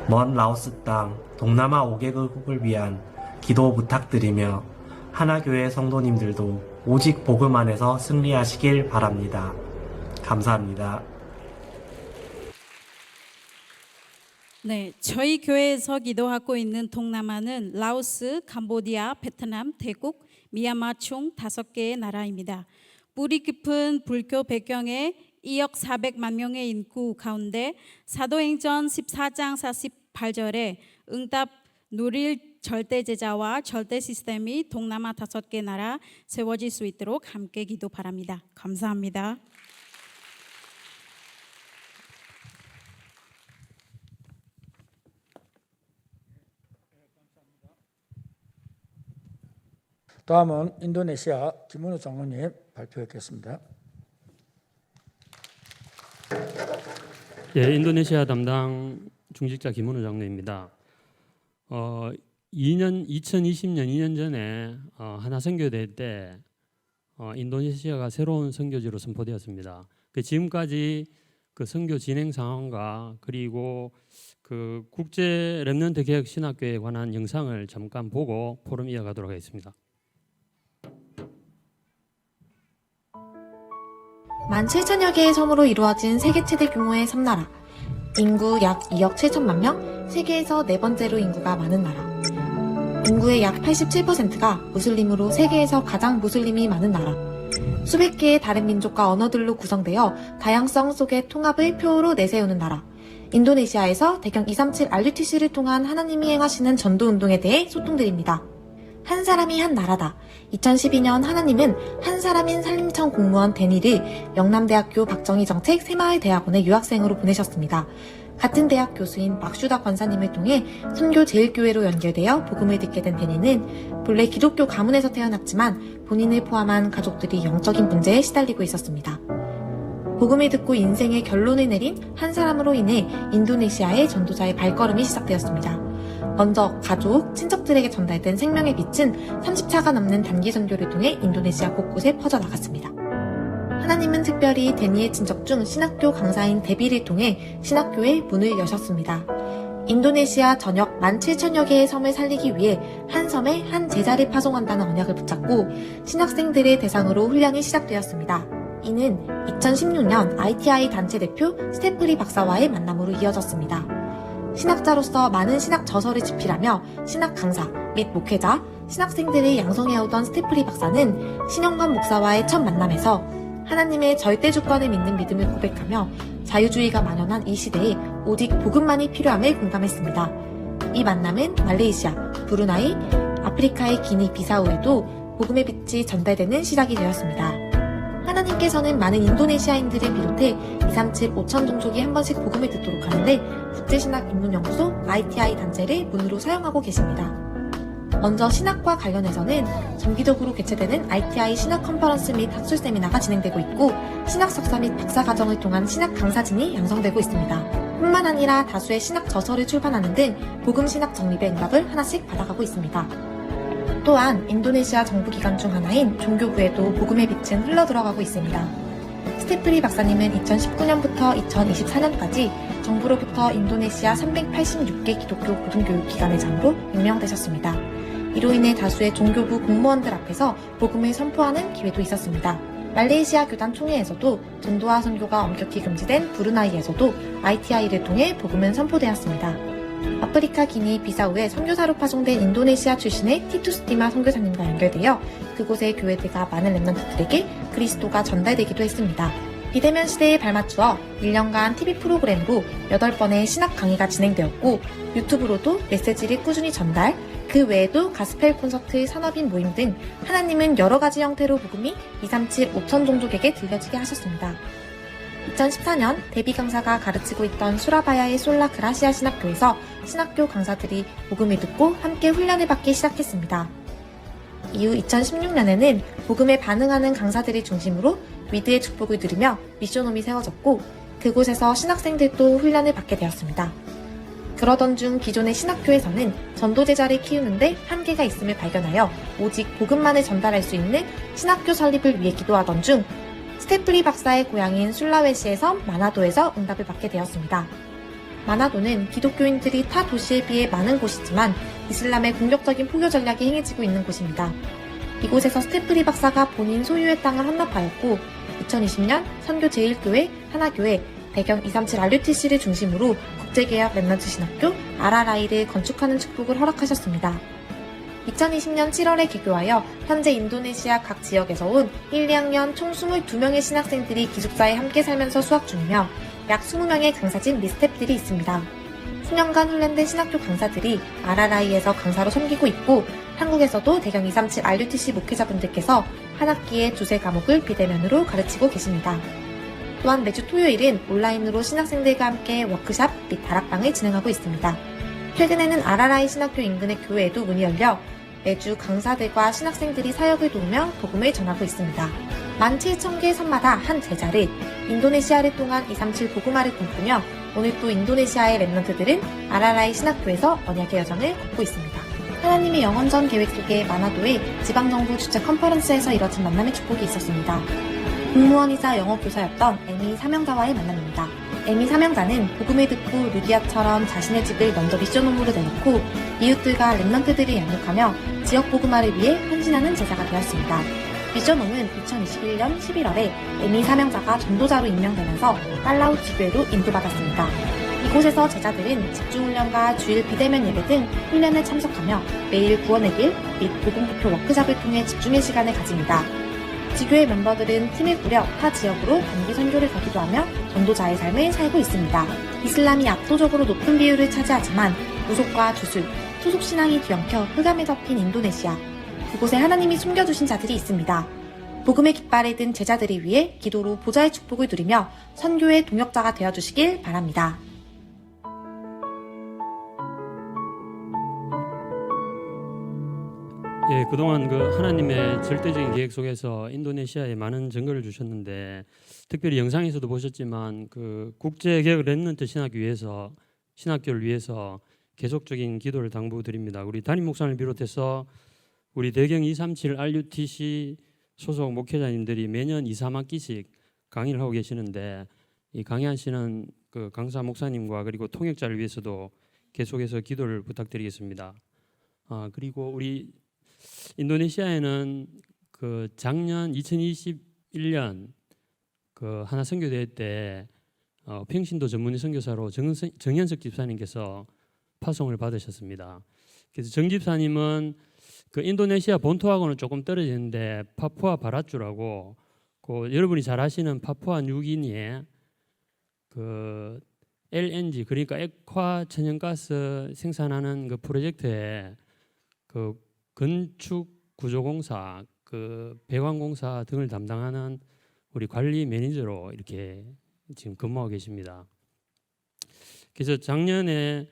먼 라오스 땅 동남아 5개국을 위한 기도 부탁드리며 하나교회 성도님들도 오직 복음 안에서 승리하시길 바랍니다. 감사합니다. 네, 저희 교회에서 기도하고 있는 동남아는 라오스, 캄보디아, 베트남, 태국, 미얀마 총 5개의 나라입니다. 뿌리 깊은 불교 배경의 2억 400만 명의 인구 가운데 사도행전 14장 48절에 응답 누릴 절대 제자와 절대 시스템이 동남아 5개 나라 세워질 수 있도록 함께 기도 바랍니다. 감사합니다. 다음은 인도네시아 김은우 장로님 발표하겠습니다. 예, 인도네시아 담당 중직자 김은우 장로입니다. 2020년 2년 전에 하나 선교대 때 인도네시아가 새로운 선교지로 선포되었습니다. 지금까지 그 선교 진행 상황과 그리고 그 국제 렘넌트 개혁 신학교에 관한 영상을 잠깐 보고 포럼 이어가도록 하겠습니다. 17,000여 개의 섬으로 이루어진 세계 최대 규모의 섬나라. 인구 약 2억 7천만 명, 세계에서 4번째로 인구가 많은 나라. 인구의 약 87%가 무슬림으로 세계에서 가장 무슬림이 많은 나라. 수백 개의 다른 민족과 언어들로 구성되어 다양성 속의 통합을 표어로 내세우는 나라. 인도네시아에서 대경 237 RUTC를 통한 하나님이 행하시는 전도운동에 대해 소통드립니다. 한 사람이 한 나라다. 2012년 하나님은 한 사람인 산림청 공무원 데니를 영남대학교 박정희 정책 새마을대학원의 유학생으로 보내셨습니다. 같은 대학 교수인 막슈다 권사님을 통해 선교 제일교회로 연결되어 복음을 듣게 된 데니는 본래 기독교 가문에서 태어났지만 본인을 포함한 가족들이 영적인 문제에 시달리고 있었습니다. 복음을 듣고 인생의 결론을 내린 한 사람으로 인해 인도네시아의 전도자의 발걸음이 시작되었습니다. 먼저 가족, 친척들에게 전달된 생명의 빛은 30차가 넘는 단기 선교를 통해 인도네시아 곳곳에 퍼져나갔습니다. 하나님은 특별히 데니의 친척 중 신학교 강사인 데비를 통해 신학교의 문을 여셨습니다. 인도네시아 전역 17,000여 개의 섬을 살리기 위해 한 섬에 한 제자를 파송한다는 언약을 붙잡고 신학생들의 대상으로 훈련이 시작되었습니다. 이는 2016년 ITI 단체 대표 스테프리 박사와의 만남으로 이어졌습니다. 신학자로서 많은 신학 저서를 집필하며 신학 강사 및 목회자, 신학생들을 양성해오던 스테프리 박사는 신영관 목사와의 첫 만남에서 하나님의 절대 주권을 믿는 믿음을 고백하며 자유주의가 만연한 이 시대에 오직 복음만이 필요함을 공감했습니다. 이 만남은 말레이시아, 브루나이, 아프리카의 기니 비사우에도 복음의 빛이 전달되는 시작이 되었습니다. 하나님께서는 많은 인도네시아인들을 비롯해 237, 5천 종족이 한 번씩 복음을 듣도록 하는데 국제신학입문연구소 ITI 단체를 문으로 사용하고 계십니다. 먼저 신학과 관련해서는 정기적으로 개최되는 ITI 신학 컨퍼런스 및 학술 세미나가 진행되고 있고 신학 석사 및 박사 과정을 통한 신학 강사진이 양성되고 있습니다. 뿐만 아니라 다수의 신학 저서를 출판하는 등 복음 신학 정립의 응답을 하나씩 받아가고 있습니다. 또한 인도네시아 정부기관 중 하나인 종교부에도 복음의 빛은 흘러들어가고 있습니다. 스테프리 박사님은 2019년부터 2024년까지 정부로부터 인도네시아 386개 기독교 고등교육기관의 장으로 임명되셨습니다. 이로 인해 다수의 종교부 공무원들 앞에서 복음을 선포하는 기회도 있었습니다. 말레이시아 교단 총회에서도 전도와 선교가 엄격히 금지된 브루나이에서도 ITI를 통해 복음은 선포되었습니다. 아프리카 기니 비사우에 선교사로 파송된 인도네시아 출신의 티투스티마 선교사님과 연결되어 그곳의 교회들과 많은 렘넌트들에게 그리스도가 전달되기도 했습니다. 비대면 시대에 발맞추어 1년간 TV 프로그램으로 8번의 신학 강의가 진행되었고 유튜브로도 메시지를 꾸준히 전달, 그 외에도 가스펠 콘서트, 산업인 모임 등 하나님은 여러 가지 형태로 복음이 237, 5천 종족에게 들려지게 하셨습니다. 2014년 데비 강사가 가르치고 있던 수라바야의 솔라 그라시아 신학교에서 신학교 강사들이 복음을 듣고 함께 훈련을 받기 시작했습니다. 이후 2016년에는 복음에 반응하는 강사들을 중심으로 위드의 축복을 누리며 미션홈이 세워졌고 그곳에서 신학생들도 훈련을 받게 되었습니다. 그러던 중 기존의 신학교에서는 전도제자를 키우는데 한계가 있음을 발견하여 오직 복음만을 전달할 수 있는 신학교 설립을 위해 기도하던 중 스테프리 박사의 고향인 술라웨시의 섬 마나도에서 응답을 받게 되었습니다. 마나도는 기독교인들이 타 도시에 비해 많은 곳이지만 이슬람의 공격적인 포교 전략이 행해지고 있는 곳입니다. 이곳에서 스테프리 박사가 본인 소유의 땅을 헌납하였고 2020년 선교 제1교회, 하나교회, 배경 237 RUTC를 중심으로 국제개혁 렘넌트 신학교 아라라이를 건축하는 축복을 허락하셨습니다. 2020년 7월에 개교하여 현재 인도네시아 각 지역에서 온 1, 2학년 총 22명의 신학생들이 기숙사에 함께 살면서 수학 중이며 약 20명의 강사진 및 스태프들이 있습니다. 수년간 훈련된 신학교 강사들이 아라라이에서 강사로 섬기고 있고 한국에서도 대경 237 RUTC 목회자분들께서 한 학기에 두세 과목을 비대면으로 가르치고 계십니다. 또한 매주 토요일은 온라인으로 신학생들과 함께 워크샵 및 다락방을 진행하고 있습니다. 최근에는 아라라이 신학교 인근의 교회에도 문이 열려 매주 강사들과 신학생들이 사역을 도우며 복음을 전하고 있습니다. 17,000개의 섬마다 한 제자를 인도네시아를 통한 237 복음화를 꿈꾸며 오늘 또 인도네시아의 렘넌트들은 아라라이 신학교에서 언약의 여정을 걷고 있습니다. 하나님의 영원전 계획 속에 마나도의 지방정부 주최 컨퍼런스에서 이뤄진 만남의 축복이 있었습니다. 공무원이자 영어교사였던 에미 사명자와의 만남입니다. 에미 사명자는 복음을 듣고 루디아처럼 자신의 집을 먼저 미션홈으로 내놓고 이웃들과 렘넌트들을 양육하며 지역 복음화를 위해 헌신하는 제자가 되었습니다. 미션홈은 2021년 11월에 에미 사명자가 전도자로 임명되면서 빨라우 지교회로 인도받았습니다. 이곳에서 제자들은 집중훈련과 주일 비대면 예배 등 훈련에 참석하며 매일 구원의 길 및 복음투표 워크숍을 통해 집중의 시간을 가집니다. 지교회 멤버들은 팀을 꾸려 타 지역으로 단기 선교를 가기도 하며 전도자의 삶을 살고 있습니다. 이슬람이 압도적으로 높은 비율을 차지하지만 무속과 주술, 소속 신앙이 뒤엉켜 흑암에 덮인 인도네시아. 그곳에 하나님이 숨겨주신 자들이 있습니다. 복음의 깃발을 든 제자들을 위해 기도로 보좌의 축복을 누리며 선교의 동역자가 되어주시길 바랍니다. 예, 그동안 그 하나님의 절대적인 계획 속에서 인도네시아에 많은 증거를 주셨는데 특별히 영상에서도 보셨지만 그 국제개혁 렘넌트 신학교를 위해서 계속적인 기도를 당부드립니다. 우리 담임 목사님을 비롯해서 우리 대경 237 RUTC 소속 목회자님들이 매년 2, 3학기씩 강의를 하고 계시는데 이 강의하시는 그 강사 목사님과 그리고 통역자를 위해서도 계속해서 기도를 부탁드리겠습니다. 그리고 우리 인도네시아에는 그 작년 2021년 그 하나 선교대회 때 평신도 전문의 선교사로 정현석 집사님께서 파송을 받으셨습니다. 그래서 정 집사님은 그 인도네시아 본토하고는 조금 떨어지는데 파푸아 바라주라고 그 여러분이 잘 아시는 파푸아 뉴기니에 그 LNG 그러니까 액화 천연가스 생산하는 그 프로젝트에 그 건축 구조공사 그 배관공사 등을 담당하는 우리 관리 매니저로 이렇게 지금 근무하고 계십니다. 그래서 작년에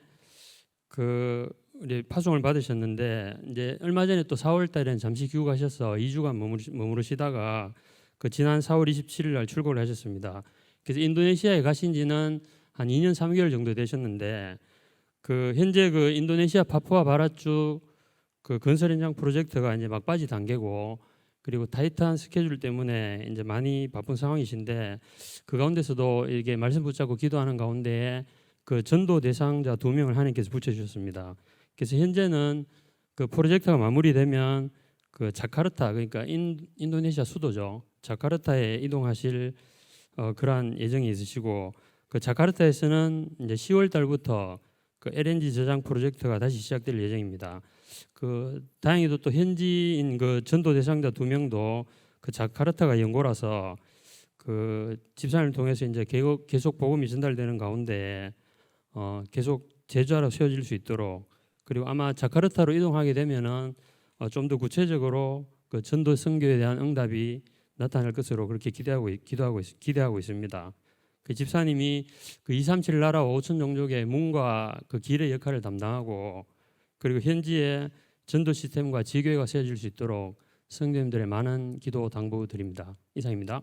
그 우리 파송을 받으셨는데 이제 얼마 전에 또 4월 달에는 잠시 귀국하셔서 2주간 머무르시다가 그 지난 4월 27일 날 출국을 하셨습니다. 그래서 인도네시아에 가신 지는 한 2년 3개월 정도 되셨는데 그 현재 그 인도네시아 파푸아 바라주 그 건설 현장 프로젝트가 이제 막바지 단계고 그리고 타이트한 스케줄 때문에 이제 많이 바쁜 상황이신데 그 가운데서도 이게 말씀 붙잡고 기도하는 가운데 그 전도 대상자 2명을 하나님께서 붙여주셨습니다. 그래서 현재는 그 프로젝트가 마무리되면 그 자카르타 그러니까 인도네시아 수도죠. 자카르타에 이동하실 그러한 예정이 있으시고 그 자카르타에서는 이제 10월 달부터 그 LNG 저장 프로젝트가 다시 시작될 예정입니다. 그 다행히도 또 현지인 그 전도 대상자 2명도 그 자카르타가 연고라서 그 집사님을 통해서 이제 계속 복음이 전달되는 가운데 계속 제자로 세워질 수 있도록 그리고 아마 자카르타로 이동하게 되면은 좀 더 구체적으로 그 전도 선교에 대한 응답이 나타날 것으로 그렇게 기대하고 있습니다. 그 집사님이 그 237 나라 5천 종족의 문과 그 길의 역할을 담당하고 그리고 현지의 전도 시스템과 지교회가 세워질 수 있도록 성도님들의 많은 기도 당부드립니다. 이상입니다.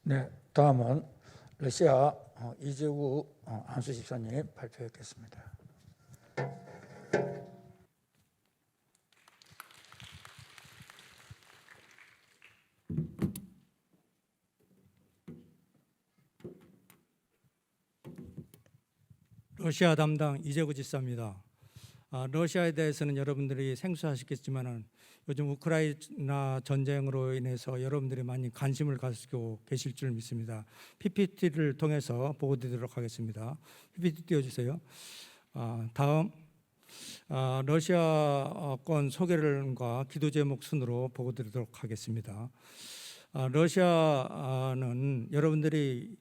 네, 다음은 러시아 이재우 안수 집사님 발표하겠습니다. 러시아 담당 이재구 집사입니다. 러시아에 대해서는 여러분들이 생소하시겠지만은 요즘 우크라이나 전쟁으로 인해서 여러분들이 많이 관심을 가지고 계실 줄 믿습니다. PPT를 통해서 보고드리도록 하겠습니다. PPT 띄워주세요. 다음 러시아권 소개를과 기도 제목 순으로 보고드리도록 하겠습니다. 러시아는 여러분들이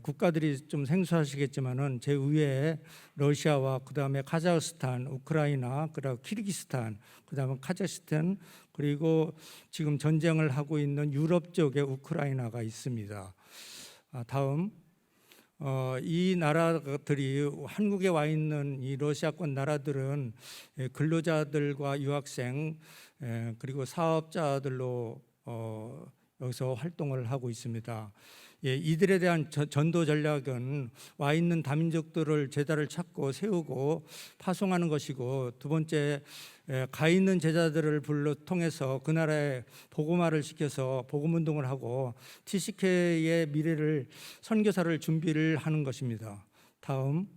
국가들이 좀 생소하시겠지만은 제 위에 러시아와 그다음에 카자흐스탄, 우크라이나, 그다음 키르기스탄, 그다음에 카자흐스탄 그리고 지금 전쟁을 하고 있는 유럽 쪽에 우크라이나가 있습니다. 다음 이 나라들이 한국에 와 있는 이 러시아권 나라들은 근로자들과 유학생 그리고 사업자들로 여기서 활동을 하고 있습니다. 이들에 대한 전도 전략은 와 있는 다민족들을 제자를 찾고 세우고 파송하는 것이고 두 번째 가 있는 제자들을 통해서 그 나라에 복음화를 시켜서 복음 운동을 하고 TCK의 미래를 선교사를 준비를 하는 것입니다. 다음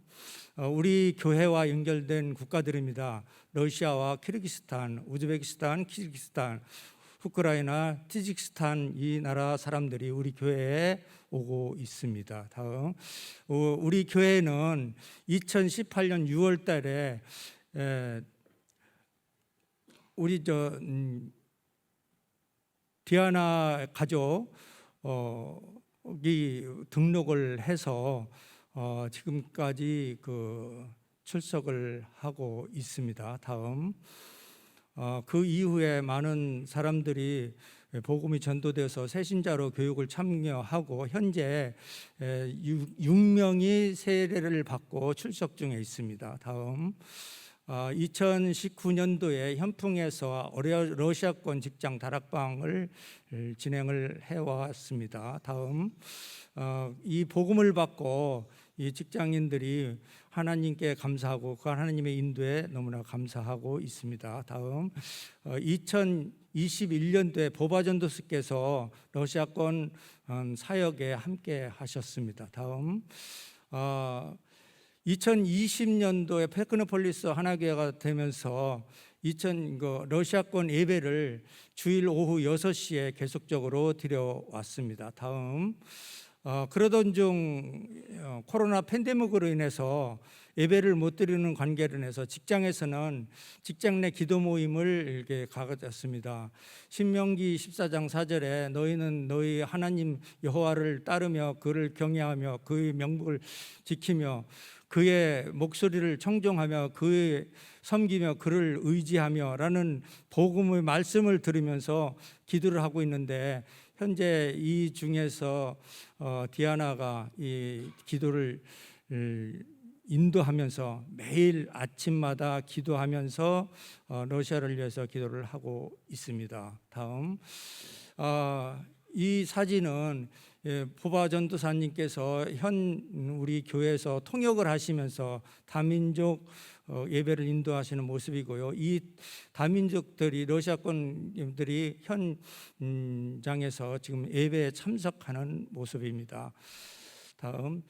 우리 교회와 연결된 국가들입니다. 러시아와 키르기스탄, 우즈베키스탄, 키르기스탄, 우크라이나, 티직스탄 이 나라 사람들이 우리 교회에 오고 있습니다. 다음 우리 교회는 2018년 6월 달에 우리 디아나 가족이 등록을 해서 지금까지 그 출석을 하고 있습니다. 다음 그 이후에 많은 사람들이 복음이 전도되어서 새신자로 교육을 참여하고 현재 6명이 세례를 받고 출석 중에 있습니다. 다음 2019년도에 현풍에서 러시아권 직장 다락방을 진행을 해왔습니다. 다음, 이 복음을 받고 이 직장인들이 하나님께 감사하고 그 하나님의 인도에 너무나 감사하고 있습니다. 다음, 2021년도에 보바전도스께서 러시아권 사역에 함께 하셨습니다. 다음, 2020년도에 페크노폴리스 하나교회가 되면서 러시아권 예배를 주일 오후 6시에 계속적으로 드려왔습니다. 다음, 그러던 중 코로나 팬데믹으로 인해서 예배를 못 드리는 관계로 인해서 직장에서는 직장 내 기도 모임을 이렇게 가졌습니다. 신명기 14장 4절에 너희는 너희 하나님 여호와를 따르며 그를 경외하며 그의 명복을 지키며 그의 목소리를 청종하며 그의 섬기며 그를 의지하며 라는 복음의 말씀을 들으면서 기도를 하고 있는데, 현재 이 중에서 디아나가 이 기도를 인도하면서 매일 아침마다 기도하면서 러시아를 위해서 기도를 하고 있습니다. 다음, 이 사진은 보바 전도사님께서 우리 교회에서 통역을 하시면서 다민족 예배를 인도하시는 모습이고요. 이 다민족들이 러시아권들이 현장에서 지금 예배에 참석하는 모습입니다. 다음,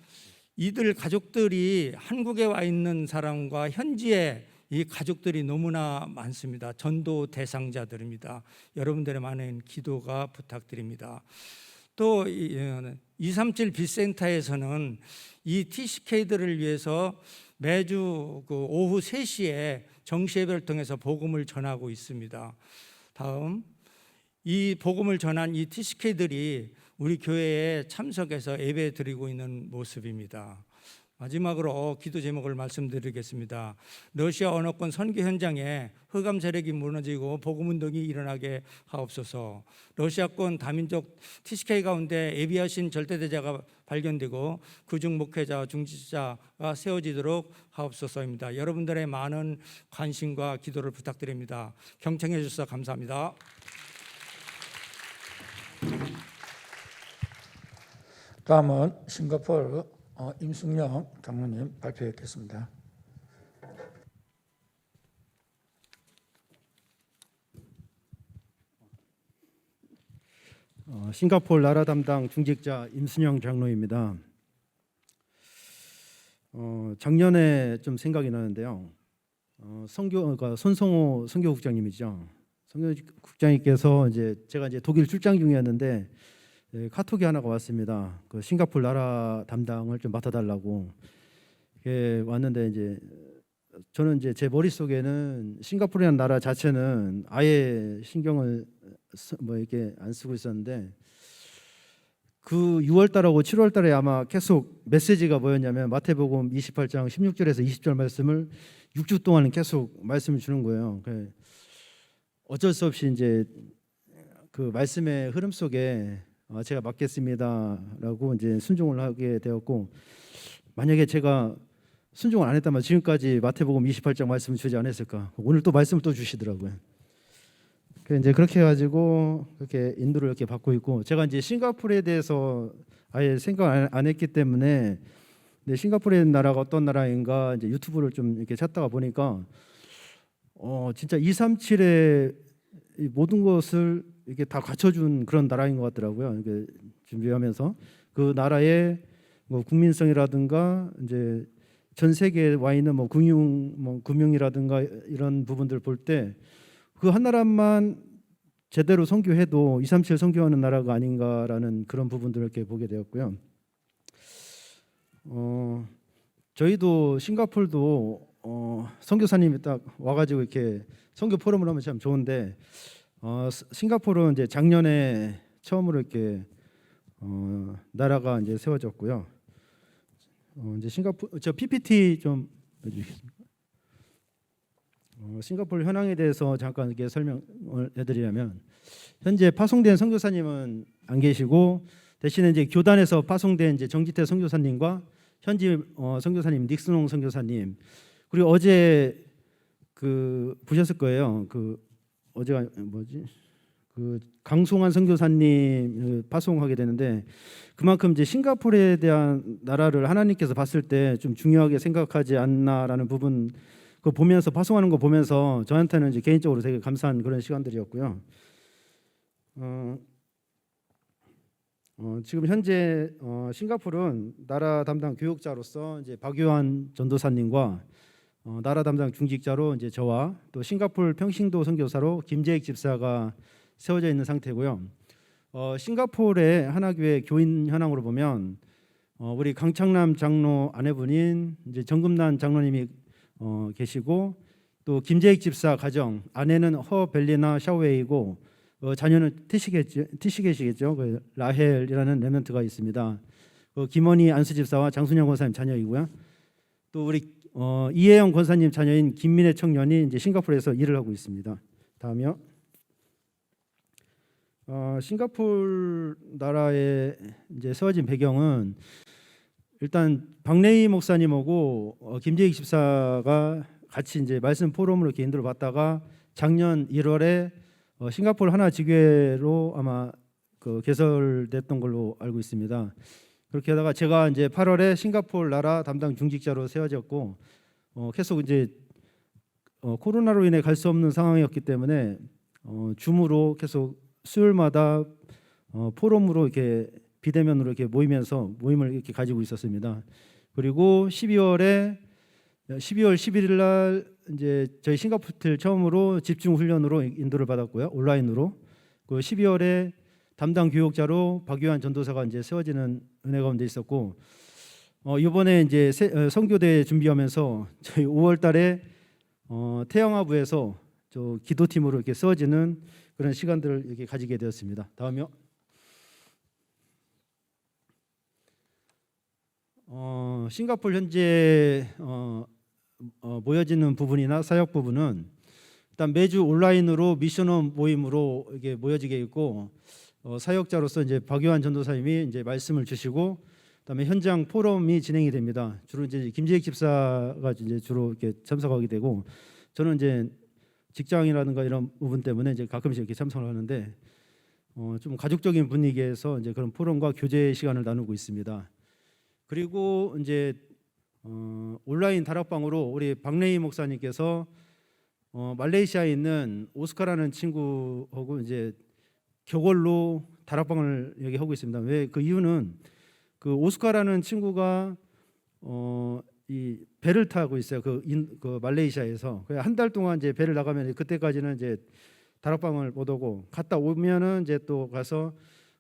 이들 가족들이 한국에 와 있는 사람과 현지에 이 가족들이 너무나 많습니다. 전도 대상자들입니다. 여러분들의 많은 기도가 부탁드립니다. 또 237 빛센터에서는 이 TCK들을 위해서 매주 오후 3시에 정시예배를 통해서 복음을 전하고 있습니다. 다음, 이 복음을 전한 이 TCK들이 우리 교회에 참석해서 예배 드리고 있는 모습입니다. 마지막으로 기도 제목을 말씀드리겠습니다. 러시아 언어권 선교 현장에 흑암 세력이 무너지고 복음 운동이 일어나게 하옵소서. 러시아권 다민족 TCK 가운데 예비하신 절대대자가 발견되고 그중 목회자, 중지자가 세워지도록 하옵소서입니다. 여러분들의 많은 관심과 기도를 부탁드립니다. 경청해 주셔서 감사합니다. 다음은 싱가포르 임승영 장로님 발표하겠습니다. 싱가포르 나라 담당 중직자 임순영 장로입니다. 작년에 좀 생각이 나는데요. 선교가 손성호 선교국장님이죠. 선교국장님께서 제가 독일 출장 중이었는데 카톡이 하나가 왔습니다. 그 싱가포르 나라 담당을 좀 맡아달라고 왔는데 저는 제 머릿속에는 싱가포르라는 나라 자체는 아예 신경을 이렇게 안 쓰고 있었는데 그 6월달하고 7월달에 아마 계속 메시지가 뭐였냐면 마태복음 28장 16절에서 20절 말씀을 6주 동안 계속 말씀을 주는 거예요. 어쩔 수 없이 그 말씀의 흐름 속에 제가 맡겠습니다라고 순종을 하게 되었고, 만약에 제가 순종을 안 했다면 지금까지 마태복음 28장 말씀을 주지 않았을까? 오늘 또 말씀을 또 주시더라고요. 그렇게 해가지고 그렇게 인도를 이렇게 받고 있고, 제가 싱가포르에 대해서 아예 생각 안 했기 때문에 싱가포르의 나라가 어떤 나라인가 유튜브를 좀 이렇게 찾다가 보니까 진짜 237의 모든 것을 이게 다 갖춰준 그런 나라인 것 같더라고요. 이게 준비하면서 그 나라의 국민성이라든가 전 세계에 와 있는 금융이라든가 이런 부분들 볼 때 그 한 나라만 제대로 선교해도 237 선교하는 나라가 아닌가라는 그런 부분들을 이렇게 보게 되었고요. 저희도 싱가포르도 선교사님이 딱 와가지고 이렇게 선교 포럼을 하면 참 좋은데. 싱가포르는 작년에 처음으로 이렇게 나라가 세워졌고요. 싱가포르 PPT 좀 해주시겠습니까? 싱가포르 현황에 대해서 잠깐 이렇게 설명을 해드리려면, 현재 파송된 선교사님은 안 계시고 대신에 교단에서 파송된 정지태 선교사님과 현지 선교사님 닉슨홍 선교사님, 그리고 어제 그 보셨을 거예요. 그 어제가 뭐지? 그 강송환 선교사님 파송하게 되는데 그만큼 이제 싱가포르에 대한 나라를 하나님께서 봤을 때 좀 중요하게 생각하지 않나라는 부분 그 보면서 파송하는 거 보면서 저한테는 이제 개인적으로 되게 감사한 그런 시간들이었고요. 지금 현재 싱가포르는 나라 담당 교육자로서 이제 박유한 전도사님과 나라 담당 중직자로 이제 저와 또 싱가포르 평신도 선교사로 김재익 집사가 세워져 있는 상태고요. 싱가포르의 하나교회 교인 현황으로 보면 우리 강창남 장로 아내분인 이제 정금란 장로님이 계시고 또 김재익 집사 가정 아내는 허벨리나 샤오웨이고 자녀는 티시겟이겠죠. 그 라헬이라는 렘넌트가 있습니다. 김원희 안수 집사와 장순영 권사님 자녀이고요. 또 우리 이혜영 권사님 자녀인 김민혜 청년이 이제 싱가포르에서 일을 하고 있습니다. 다음이요. 싱가포르 나라에 이제 세워진 배경은 일단 박래희 목사님하고 김재익 집사가 같이 이제 말씀 포럼으로 이렇게 인도를 받다가 작년 1월에 싱가포르 하나 지교회로 아마 그 개설됐던 걸로 알고 있습니다. 그렇게 하다가 제가 이제 8월에 싱가포르 나라 담당 중직자로 세워졌고 계속 이제 코로나로 인해 갈 수 없는 상황이었기 때문에 줌으로 계속 수요일마다 포럼으로 이렇게 비대면으로 이렇게 모임을 이렇게 가지고 있었습니다. 그리고 12월 11일 날 이제 저희 싱가포르 처음으로 집중 훈련으로 인도를 받았고요. 온라인으로. 그 12월에 담당 교육자로 박유한 전도사가 이제 세워지는 은혜 가운데 있었고 이번에 이제 선교대 준비하면서 저희 5월 달에 태영아부에서 저 기도팀으로 이렇게 세워지는 그런 시간들을 이렇게 가지게 되었습니다. 다음이요. 싱가포르 현재 모여지는 부분이나 사역 부분은 일단 매주 온라인으로 미션원 모임으로 이게 모여지게 있고 사역자로서 이제 박유한 전도사님이 이제 말씀을 주시고 그다음에 현장 포럼이 진행이 됩니다. 주로 이제 김재익 집사가 이제 주로 이렇게 참석하게 되고 저는 이제 직장이라든가 이런 부분 때문에 이제 가끔씩 이렇게 참석을 하는데 좀 가족적인 분위기에서 이제 그런 포럼과 교제 시간을 나누고 있습니다. 그리고 이제 온라인 다락방으로 우리 박래희 목사님께서 말레이시아에 있는 오스카라는 친구하고 이제 격월로 다락방을 여기 하고 있습니다. 왜 그 이유는 그 오스카라는 친구가 이 배를 타고 있어요. 그 말레이시아에서 한 달 동안 이제 배를 나가면 그때까지는 이제 다락방을 못 오고 갔다 오면은 이제 또 가서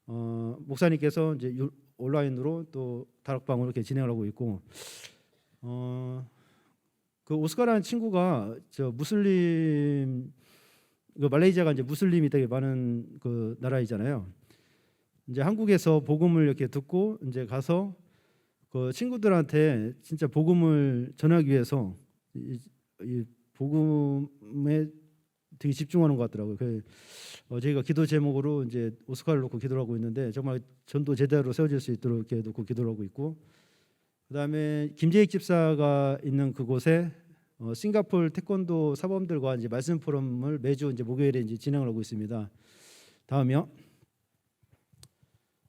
목사님께서 이제 온라인으로 또 다락방으로 이렇게 진행을 하고 있고 그 오스카라는 친구가 저 무슬림 그 말레이시아가 이제 무슬림이 되게 많은 그 나라이잖아요. 이제 한국에서 복음을 이렇게 듣고 이제 가서 그 친구들한테 진짜 복음을 전하기 위해서 이 복음에 되게 집중하는 것 같더라고요. 저희가 기도 제목으로 이제 오스카를 놓고 기도를 하고 있는데 정말 전도 제대로 세워질 수 있도록 이렇게 놓고 기도를 하고 있고 그다음에 김재익 집사가 있는 그곳에 싱가포르 태권도 사범들과 이제 말씀 포럼을 매주 이제 목요일에 이제 진행을 하고 있습니다. 다음이요.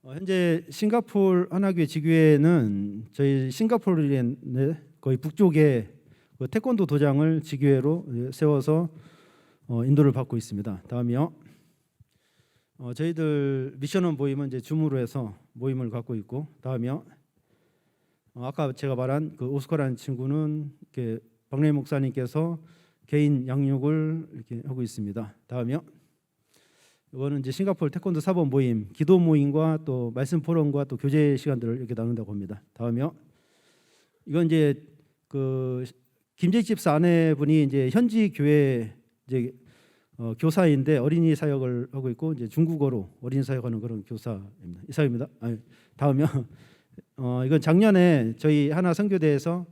현재 싱가포르 하나교회 지교회는 저희 싱가포르의 거의 북쪽에 그 태권도 도장을 지교회로 세워서 인도를 받고 있습니다. 다음이요. 저희들 미션원 모임은 이제 줌으로 해서 모임을 갖고 있고 다음이요. 아까 제가 말한 그 오스카라는 친구는 이렇게 박래희 목사님께서 개인 양육을 이렇게 하고 있습니다. 다음이요. 이거는 이제 싱가포르 태권도 사범 모임, 기도 모임과 또 말씀 포럼과 또 교제 시간들을 이렇게 나눈다고 합니다. 다음이요. 이건 이제 그 김재익 집사 아내분이 이제 현지 교회 이제 교사인데 어린이 사역을 하고 있고 이제 중국어로 어린이 사역하는 그런 교사입니다. 이상입니다. 다음이요. 이건 작년에 저희 하나 선교대에서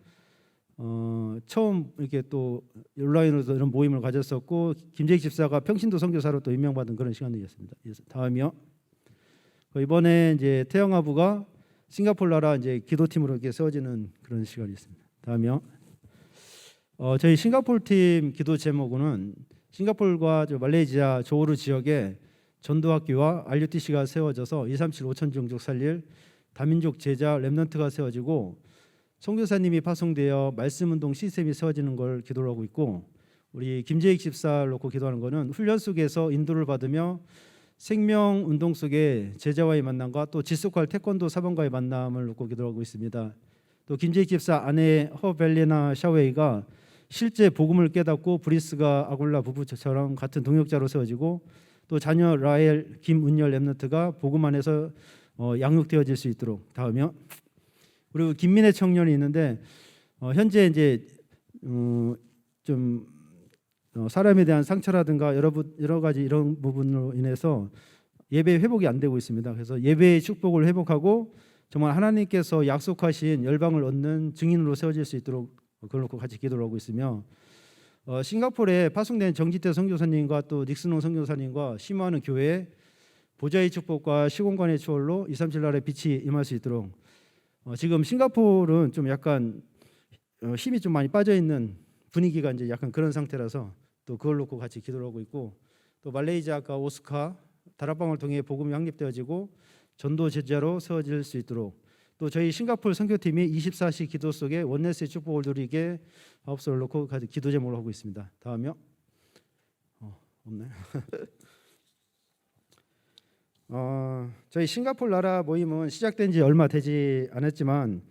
처음 이렇게 또 온라인으로 이런 모임을 가졌었고 김재익 집사가 평신도 선교사로 또 임명받은 그런 시간이었습니다. 다음이요. 이번에 이제 태영아부가 싱가포르 나라 이제 기도팀으로 이렇게 세워지는 그런 시간이었습니다. 다음이요. 저희 싱가포르 팀 기도 제목은 싱가포르와 말레이시아 조호르 지역에 전도학교와 RUTC가 세워져서 237 5천 종족 살릴 다민족 제자 렘넌트가 세워지고 선교사님이 파송되어 말씀운동 시스템이 세워지는 걸 기도를 하고 있고, 우리 김재익 집사를 놓고 기도하는 것은 훈련 속에서 인도를 받으며 생명운동 속에 제자와의 만남과 또 지속할 태권도 사범과의 만남을 놓고 기도하고 있습니다. 또 김재익 집사 아내 허벨레나 샤웨이가 실제 복음을 깨닫고 브리스가 아굴라 부부처럼 같은 동역자로 세워지고, 또 자녀 라엘 김은열 렘넌트가 복음 안에서 양육되어질 수 있도록 다으며, 그리고 김민혜 청년이 있는데 현재 이제 좀 사람에 대한 상처라든가 여러 가지 이런 부분으로 인해서 예배 회복이 안 되고 있습니다. 그래서 예배의 축복을 회복하고 정말 하나님께서 약속하신 열방을 얻는 증인으로 세워질 수 있도록 그걸 놓고 같이 기도를 하고 있으며, 싱가포르에 파송된 정지태 선교사님과 또 닉스논 선교사님과 심화하는 교회에 보좌의 축복과 시공간의 추월로 237 나라의 빛이 임할 수 있도록, 지금 싱가포르는 좀 약간 힘이 좀 많이 빠져 있는 분위기가 이제 약간 그런 상태라서 또 그걸 놓고 같이 기도를 하고 있고, 또 말레이시아가 오스카 다락방을 통해 복음이 확립되어지고 전도 제자로 세워질 수 있도록, 또 저희 싱가포르 선교팀이 24시 기도 속에 원네스의 축복을 누리게 사업소를 놓고 같이 기도 제목을 하고 있습니다. 다음이요. 없네. 저희 싱가포르 나라 모임은 시작된 지 얼마 되지 않았지만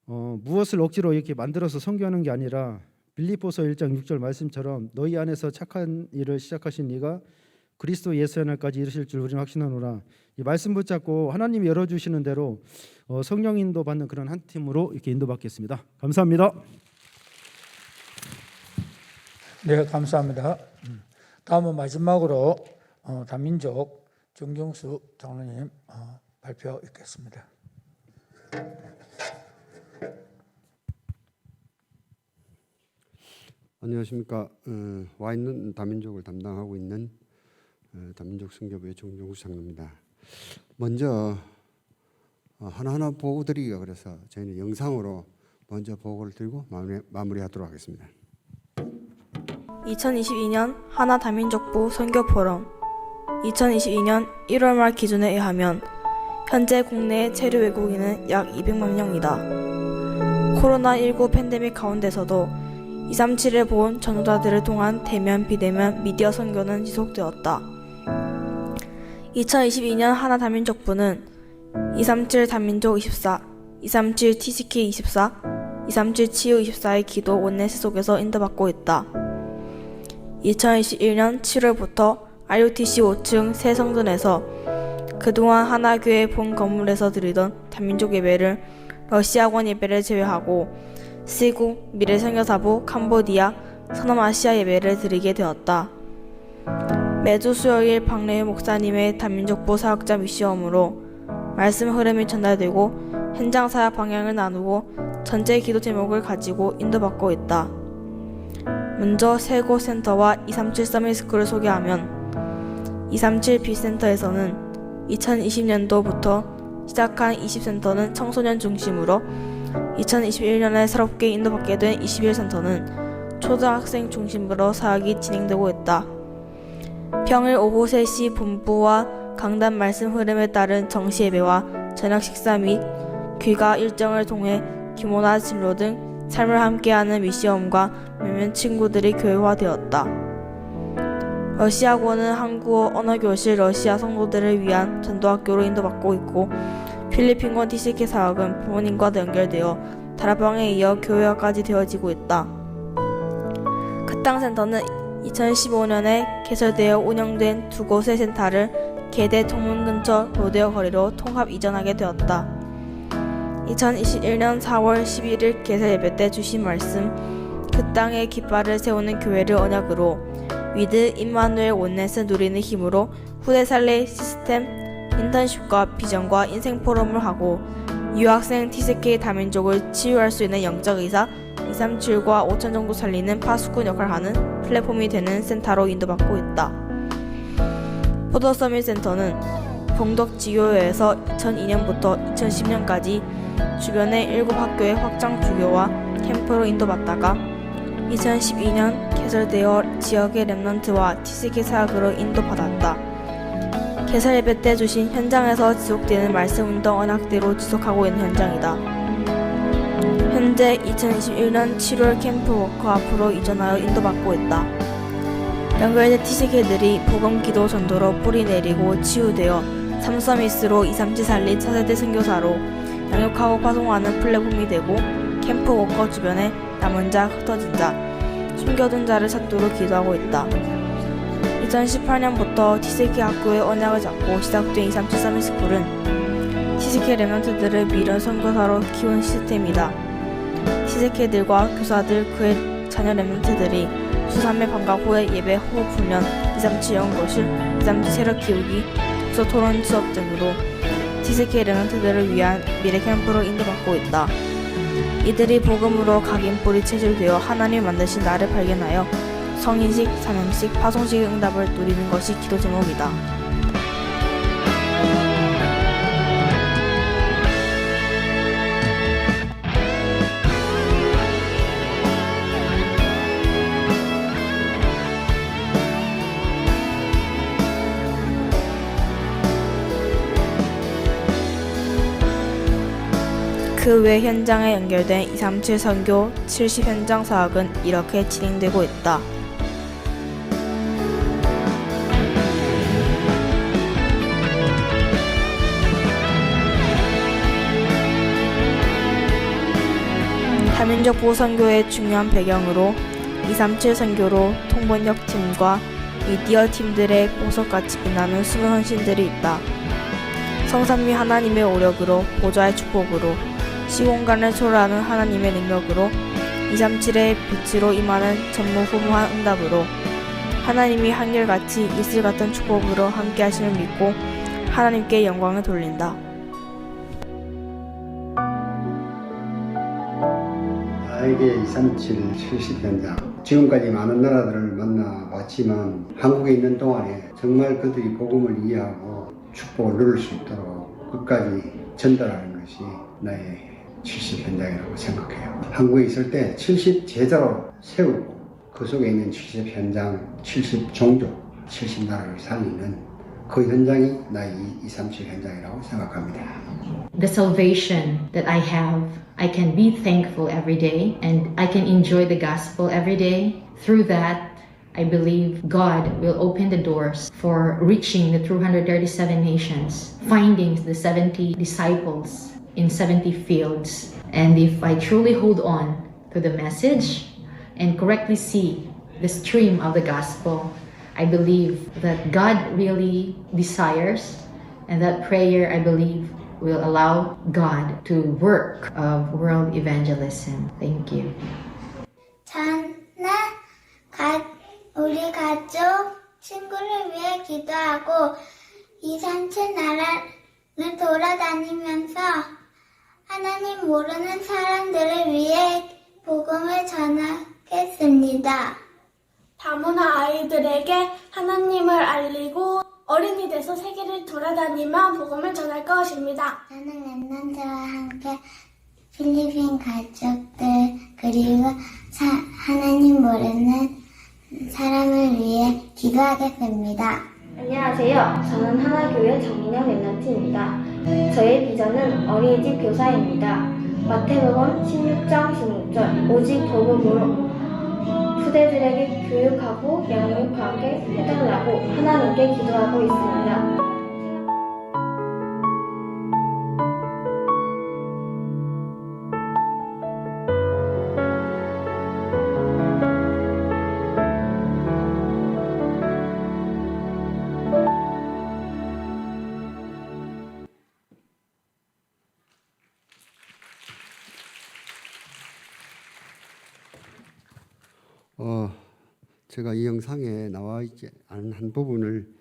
무엇을 억지로 이렇게 만들어서 선교하는 게 아니라 빌립보서 1장 6절 말씀처럼 너희 안에서 착한 일을 시작하신 이가 그리스도 예수의 날까지 이르실 줄 우리는 확신하노라. 이 말씀 붙잡고 하나님이 열어주시는 대로 성령 인도 받는 그런 한 팀으로 이렇게 인도받겠습니다. 감사합니다. 네, 감사합니다. 다음은 마지막으로 다민족 정경수 장로님 발표 있겠습니다. 안녕하십니까. 와 있는 다민족을 담당하고 있는 다민족 선교부의 정경수 장로입니다. 먼저 하나하나 보고 드리기가 그래서 저희는 영상으로 먼저 보고를 드리고 마무리하도록 하겠습니다. 2022년 하나 다민족부 선교 포럼 2022년 1월 말 기준에 의하면 현재 국내의 체류 외국인은 약 200만 명이다. 코로나19 팬데믹 가운데서도 237을 본 전도자들을 통한 대면 비대면 미디어 선교는 지속되었다. 2022년 하나 다민족부는 237 다민족 24, 237 TCK 24, 237 치유 24의 기도 원네스 속에서 인도받고 있다. 2021년 7월부터 RUTC 5층 새 성전에서 그동안 하나교회 본 건물에서 드리던 다민족 예배를 러시아권 예배를 제외하고 시국, 미래선교사부, 캄보디아, 서남아시아 예배를 드리게 되었다. 매주 수요일 박래유 목사님의 다민족부 사역자 미시험으로 말씀 흐름이 전달되고 현장 사역 방향을 나누고 전체 기도 제목을 가지고 인도받고 있다. 먼저 세고 센터와 237 서밋스쿨을 소개하면 237 B센터에서는 2020년도부터 시작한 20센터는 청소년 중심으로 2021년에 새롭게 인도받게 된 21센터는 초등학생 중심으로 사역이 진행되고 있다. 평일 오후 3시 본부와 강단 말씀 흐름에 따른 정시 예배와 저녁 식사 및 귀가 일정을 통해 규모나 진로 등 삶을 함께하는 미시엄과 몇몇 친구들이 교회화되었다. 러시아권은 한국어 언어교실 러시아 성도들을 위한 전도학교로 인도받고 있고, 필리핀권 TCK 사역은 부모님과도 연결되어 다락방에 이어 교회화까지 되어지고 있다. 극당센터는 2015년에 개설되어 운영된 두 곳의 센터를 계대 통문 근처 로데오 거리로 통합 이전하게 되었다. 2021년 4월 11일 개설 예배 때 주신 말씀, 그 땅에 깃발을 세우는 교회를 언약으로 위드 임마누엘 원넷을 누리는 힘으로 후대 살례 시스템, 인턴십과 비전과 인생 포럼을 하고 유학생 TCK 다민족을 치유할 수 있는 영적 의사 237과 5천 정도 살리는 파수꾼 역할을 하는 플랫폼이 되는 센터로 인도받고 있다. 포도서밋 센터는 봉덕지교회에서 2002년부터 2010년까지 주변의 7학교의 확장 주교와 캠프로 인도받다가 2012년 개설되어 지역의 렘넌트와 TCK 사역으로 인도받았다. 개설 예배 때 주신 현장에서 지속되는 말씀운동 언약대로 지속하고 있는 현장이다. 현재 2021년 7월 캠프 워커 앞으로 이전하여 인도받고 있다. 연결된 TCK들이 복음 기도 전도로 뿌리 내리고 치유되어 삼서미스로 237 살린 차세대 선교사로 양육하고 파송하는 플랫폼이 되고 캠프 워커 주변에 남은 자, 흩어진 자, 숨겨둔 자를 찾도록 기도하고 있다. 2018년부터 TCK 학교의 언약을 잡고 시작된 237 서밋스쿨은 TCK 렘넌트들을 미련 선교사로 키운 시스템이다. TCK들과 교사들 그의 자녀 렘넌트들이 주 3회 방과 후에 예배 호흡 훈련, 237 연구실, 237 체력 키우기, 독서 토론 수업 등으로 TCK 렘넌트들을 위한 미래 캠프로 인도받고 있다. 이들이 복음으로 각인 뿌리 체질되어 하나님 만드신 나를 발견하여 성인식, 사명식, 파송식 응답을 누리는 것이 기도 제목이다. 그 외 현장에 연결된 237 선교 70 현장 사역은 이렇게 진행되고 있다. 다민족 보호 선교의 중요한 배경으로 237 선교로 통번역팀과 미디어 팀들의 보석같이 빛나는 수많은 헌신들이 있다. 성삼위 하나님의 오력으로 보좌의 축복으로 시공간을 초월하는 하나님의 능력으로 237의 빛으로 임하는 전무후무한 응답으로 하나님이 한결같이 이슬 같은 축복으로 함께 하심을 믿고 하나님께 영광을 돌린다. 나에게 237 70 현장, 지금까지 많은 나라들을 만나봤지만 한국에 있는 동안에 정말 그들이 복음을 이해하고 축복을 누릴 수 있도록 끝까지 전달하는 것이 나의 70 현장이라고 생각해요. 한국에 있을 때 70 제자로 세우고 그 속에 있는 70 현장, 70 종족, 70 나라를 살리는 그 현장이 나의 237 현장이라고 생각합니다. The salvation that I have, I can be thankful every day and I can enjoy the gospel every day. Through that, I believe God will open the doors for reaching the 237 nations, finding the 70 disciples in 70 fields. And if I truly hold on to the message and correctly see the stream of the gospel, I believe that God really desires, and that prayer, I believe, will allow God to work of world evangelism. Thank you. 저는 우리 가족, 친구를 위해 기도하고 237 나라를 돌아다니면서 하나님 모르는 사람들을 위해 복음을 전하겠습니다. 다문화 아이들에게 하나님을 알리고 어른이 돼서 세계를 돌아다니며 복음을 전할 것입니다. 저는 렘넌트와 함께 필리핀 가족들 그리고 하나님 모르는 사람을 위해 기도하겠습니다. 안녕하세요. 저는 하나교회 정민영 렘넌트입니다. 저의 비전은 어린이집 교사입니다. 마태복음 16장 16절 오직 복음으로 후대들에게 교육하고 양육하게 해달라고 하나님께 기도하고 있습니다. 제가 이 영상에 나와 있지 않은 한 부분을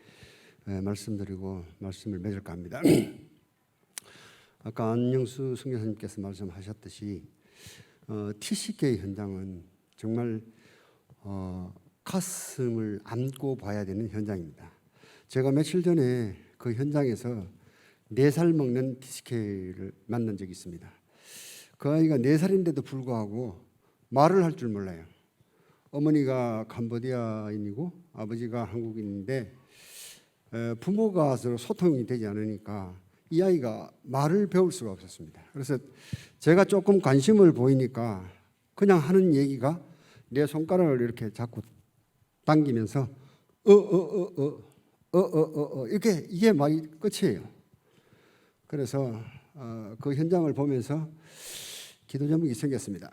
말씀드리고 말씀을 맺을까 합니다. 아까 안영수 선교사님께서 말씀하셨듯이 TCK 현장은 정말 가슴을 안고 봐야 되는 현장입니다. 제가 며칠 전에 그 현장에서 4살 먹는 TCK를 만난 적이 있습니다. 그 아이가 4살인데도 불구하고 말을 할 줄 몰라요. 어머니가 캄보디아인이고 아버지가 한국인인데 부모가 서로 소통이 되지 않으니까 이 아이가 말을 배울 수가 없었습니다. 그래서 제가 조금 관심을 보이니까 그냥 하는 얘기가 내 손가락을 이렇게 자꾸 당기면서 이게 말이 끝이에요. 그래서 그 현장을 보면서 기도 제목이 생겼습니다.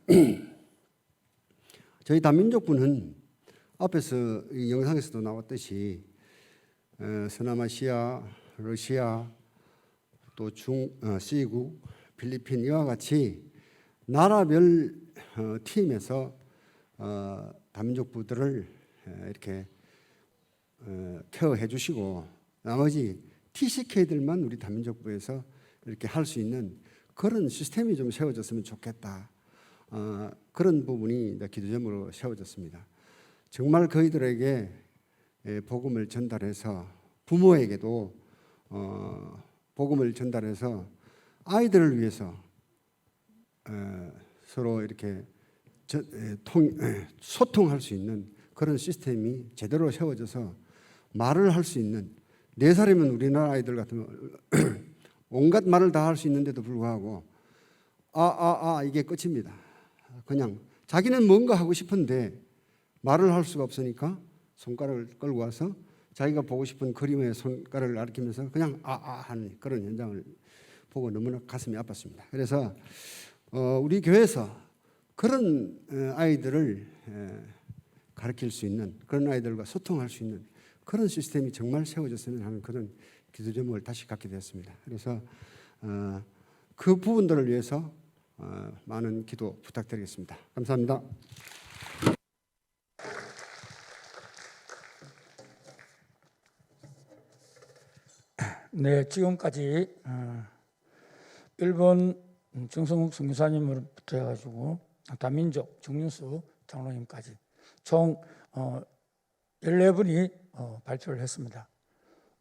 저희 다민족부는 앞에서 이 영상에서도 나왔듯이 서남아시아, 러시아, 또 C국, 필리핀 이와 같이 나라별 팀에서 다민족부들을 이렇게 케어해 주시고 나머지 TCK들만 우리 다민족부에서 이렇게 할 수 있는 그런 시스템이 좀 세워졌으면 좋겠다. 그런 부분이 기도 제목으로 세워졌습니다. 정말 그이들에게 복음을 전달해서 부모에게도 복음을 전달해서 아이들을 위해서 서로 이렇게 소통할 수 있는 그런 시스템이 제대로 세워져서 말을 할 수 있는 4살이면 우리나라 아이들 같으면 온갖 말을 다 할 수 있는데도 불구하고 이게 끝입니다. 그냥 자기는 뭔가 하고 싶은데 말을 할 수가 없으니까 손가락을 끌고 와서 자기가 보고 싶은 그림의 손가락을 가리키면서 그냥 하는 그런 현장을 보고 너무나 가슴이 아팠습니다. 그래서 우리 교회에서 그런 아이들을 가르칠 수 있는 그런 아이들과 소통할 수 있는 그런 시스템이 정말 세워졌으면 하는 그런 기도 제목을 다시 갖게 되었습니다. 그래서 그 부분들을 위해서 많은 기도 부탁드리겠습니다. 감사합니다. 네, 지금까지 일본 정성욱 선교사님으로부터 해가지고 다민족 정윤수 장로님까지 총 14분이 발표를 했습니다.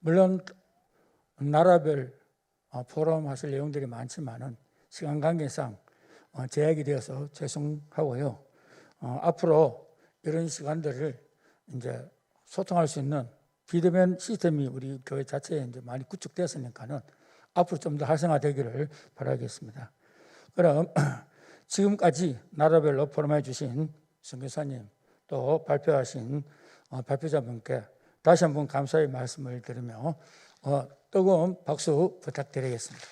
물론 나라별 포럼 하실 내용들이 많지만은 시간 관계상 제약이 되어서 죄송하고요. 앞으로 이런 시간들을 이제 소통할 수 있는 비대면 시스템이 우리 교회 자체에 이제 많이 구축됐으니까는 앞으로 좀 더 활성화되기를 바라겠습니다. 그럼 지금까지 나라별로 포럼해 주신 선교사님 또 발표하신 발표자분께 다시 한번 감사의 말씀을 드리며 뜨거운 박수 부탁드리겠습니다.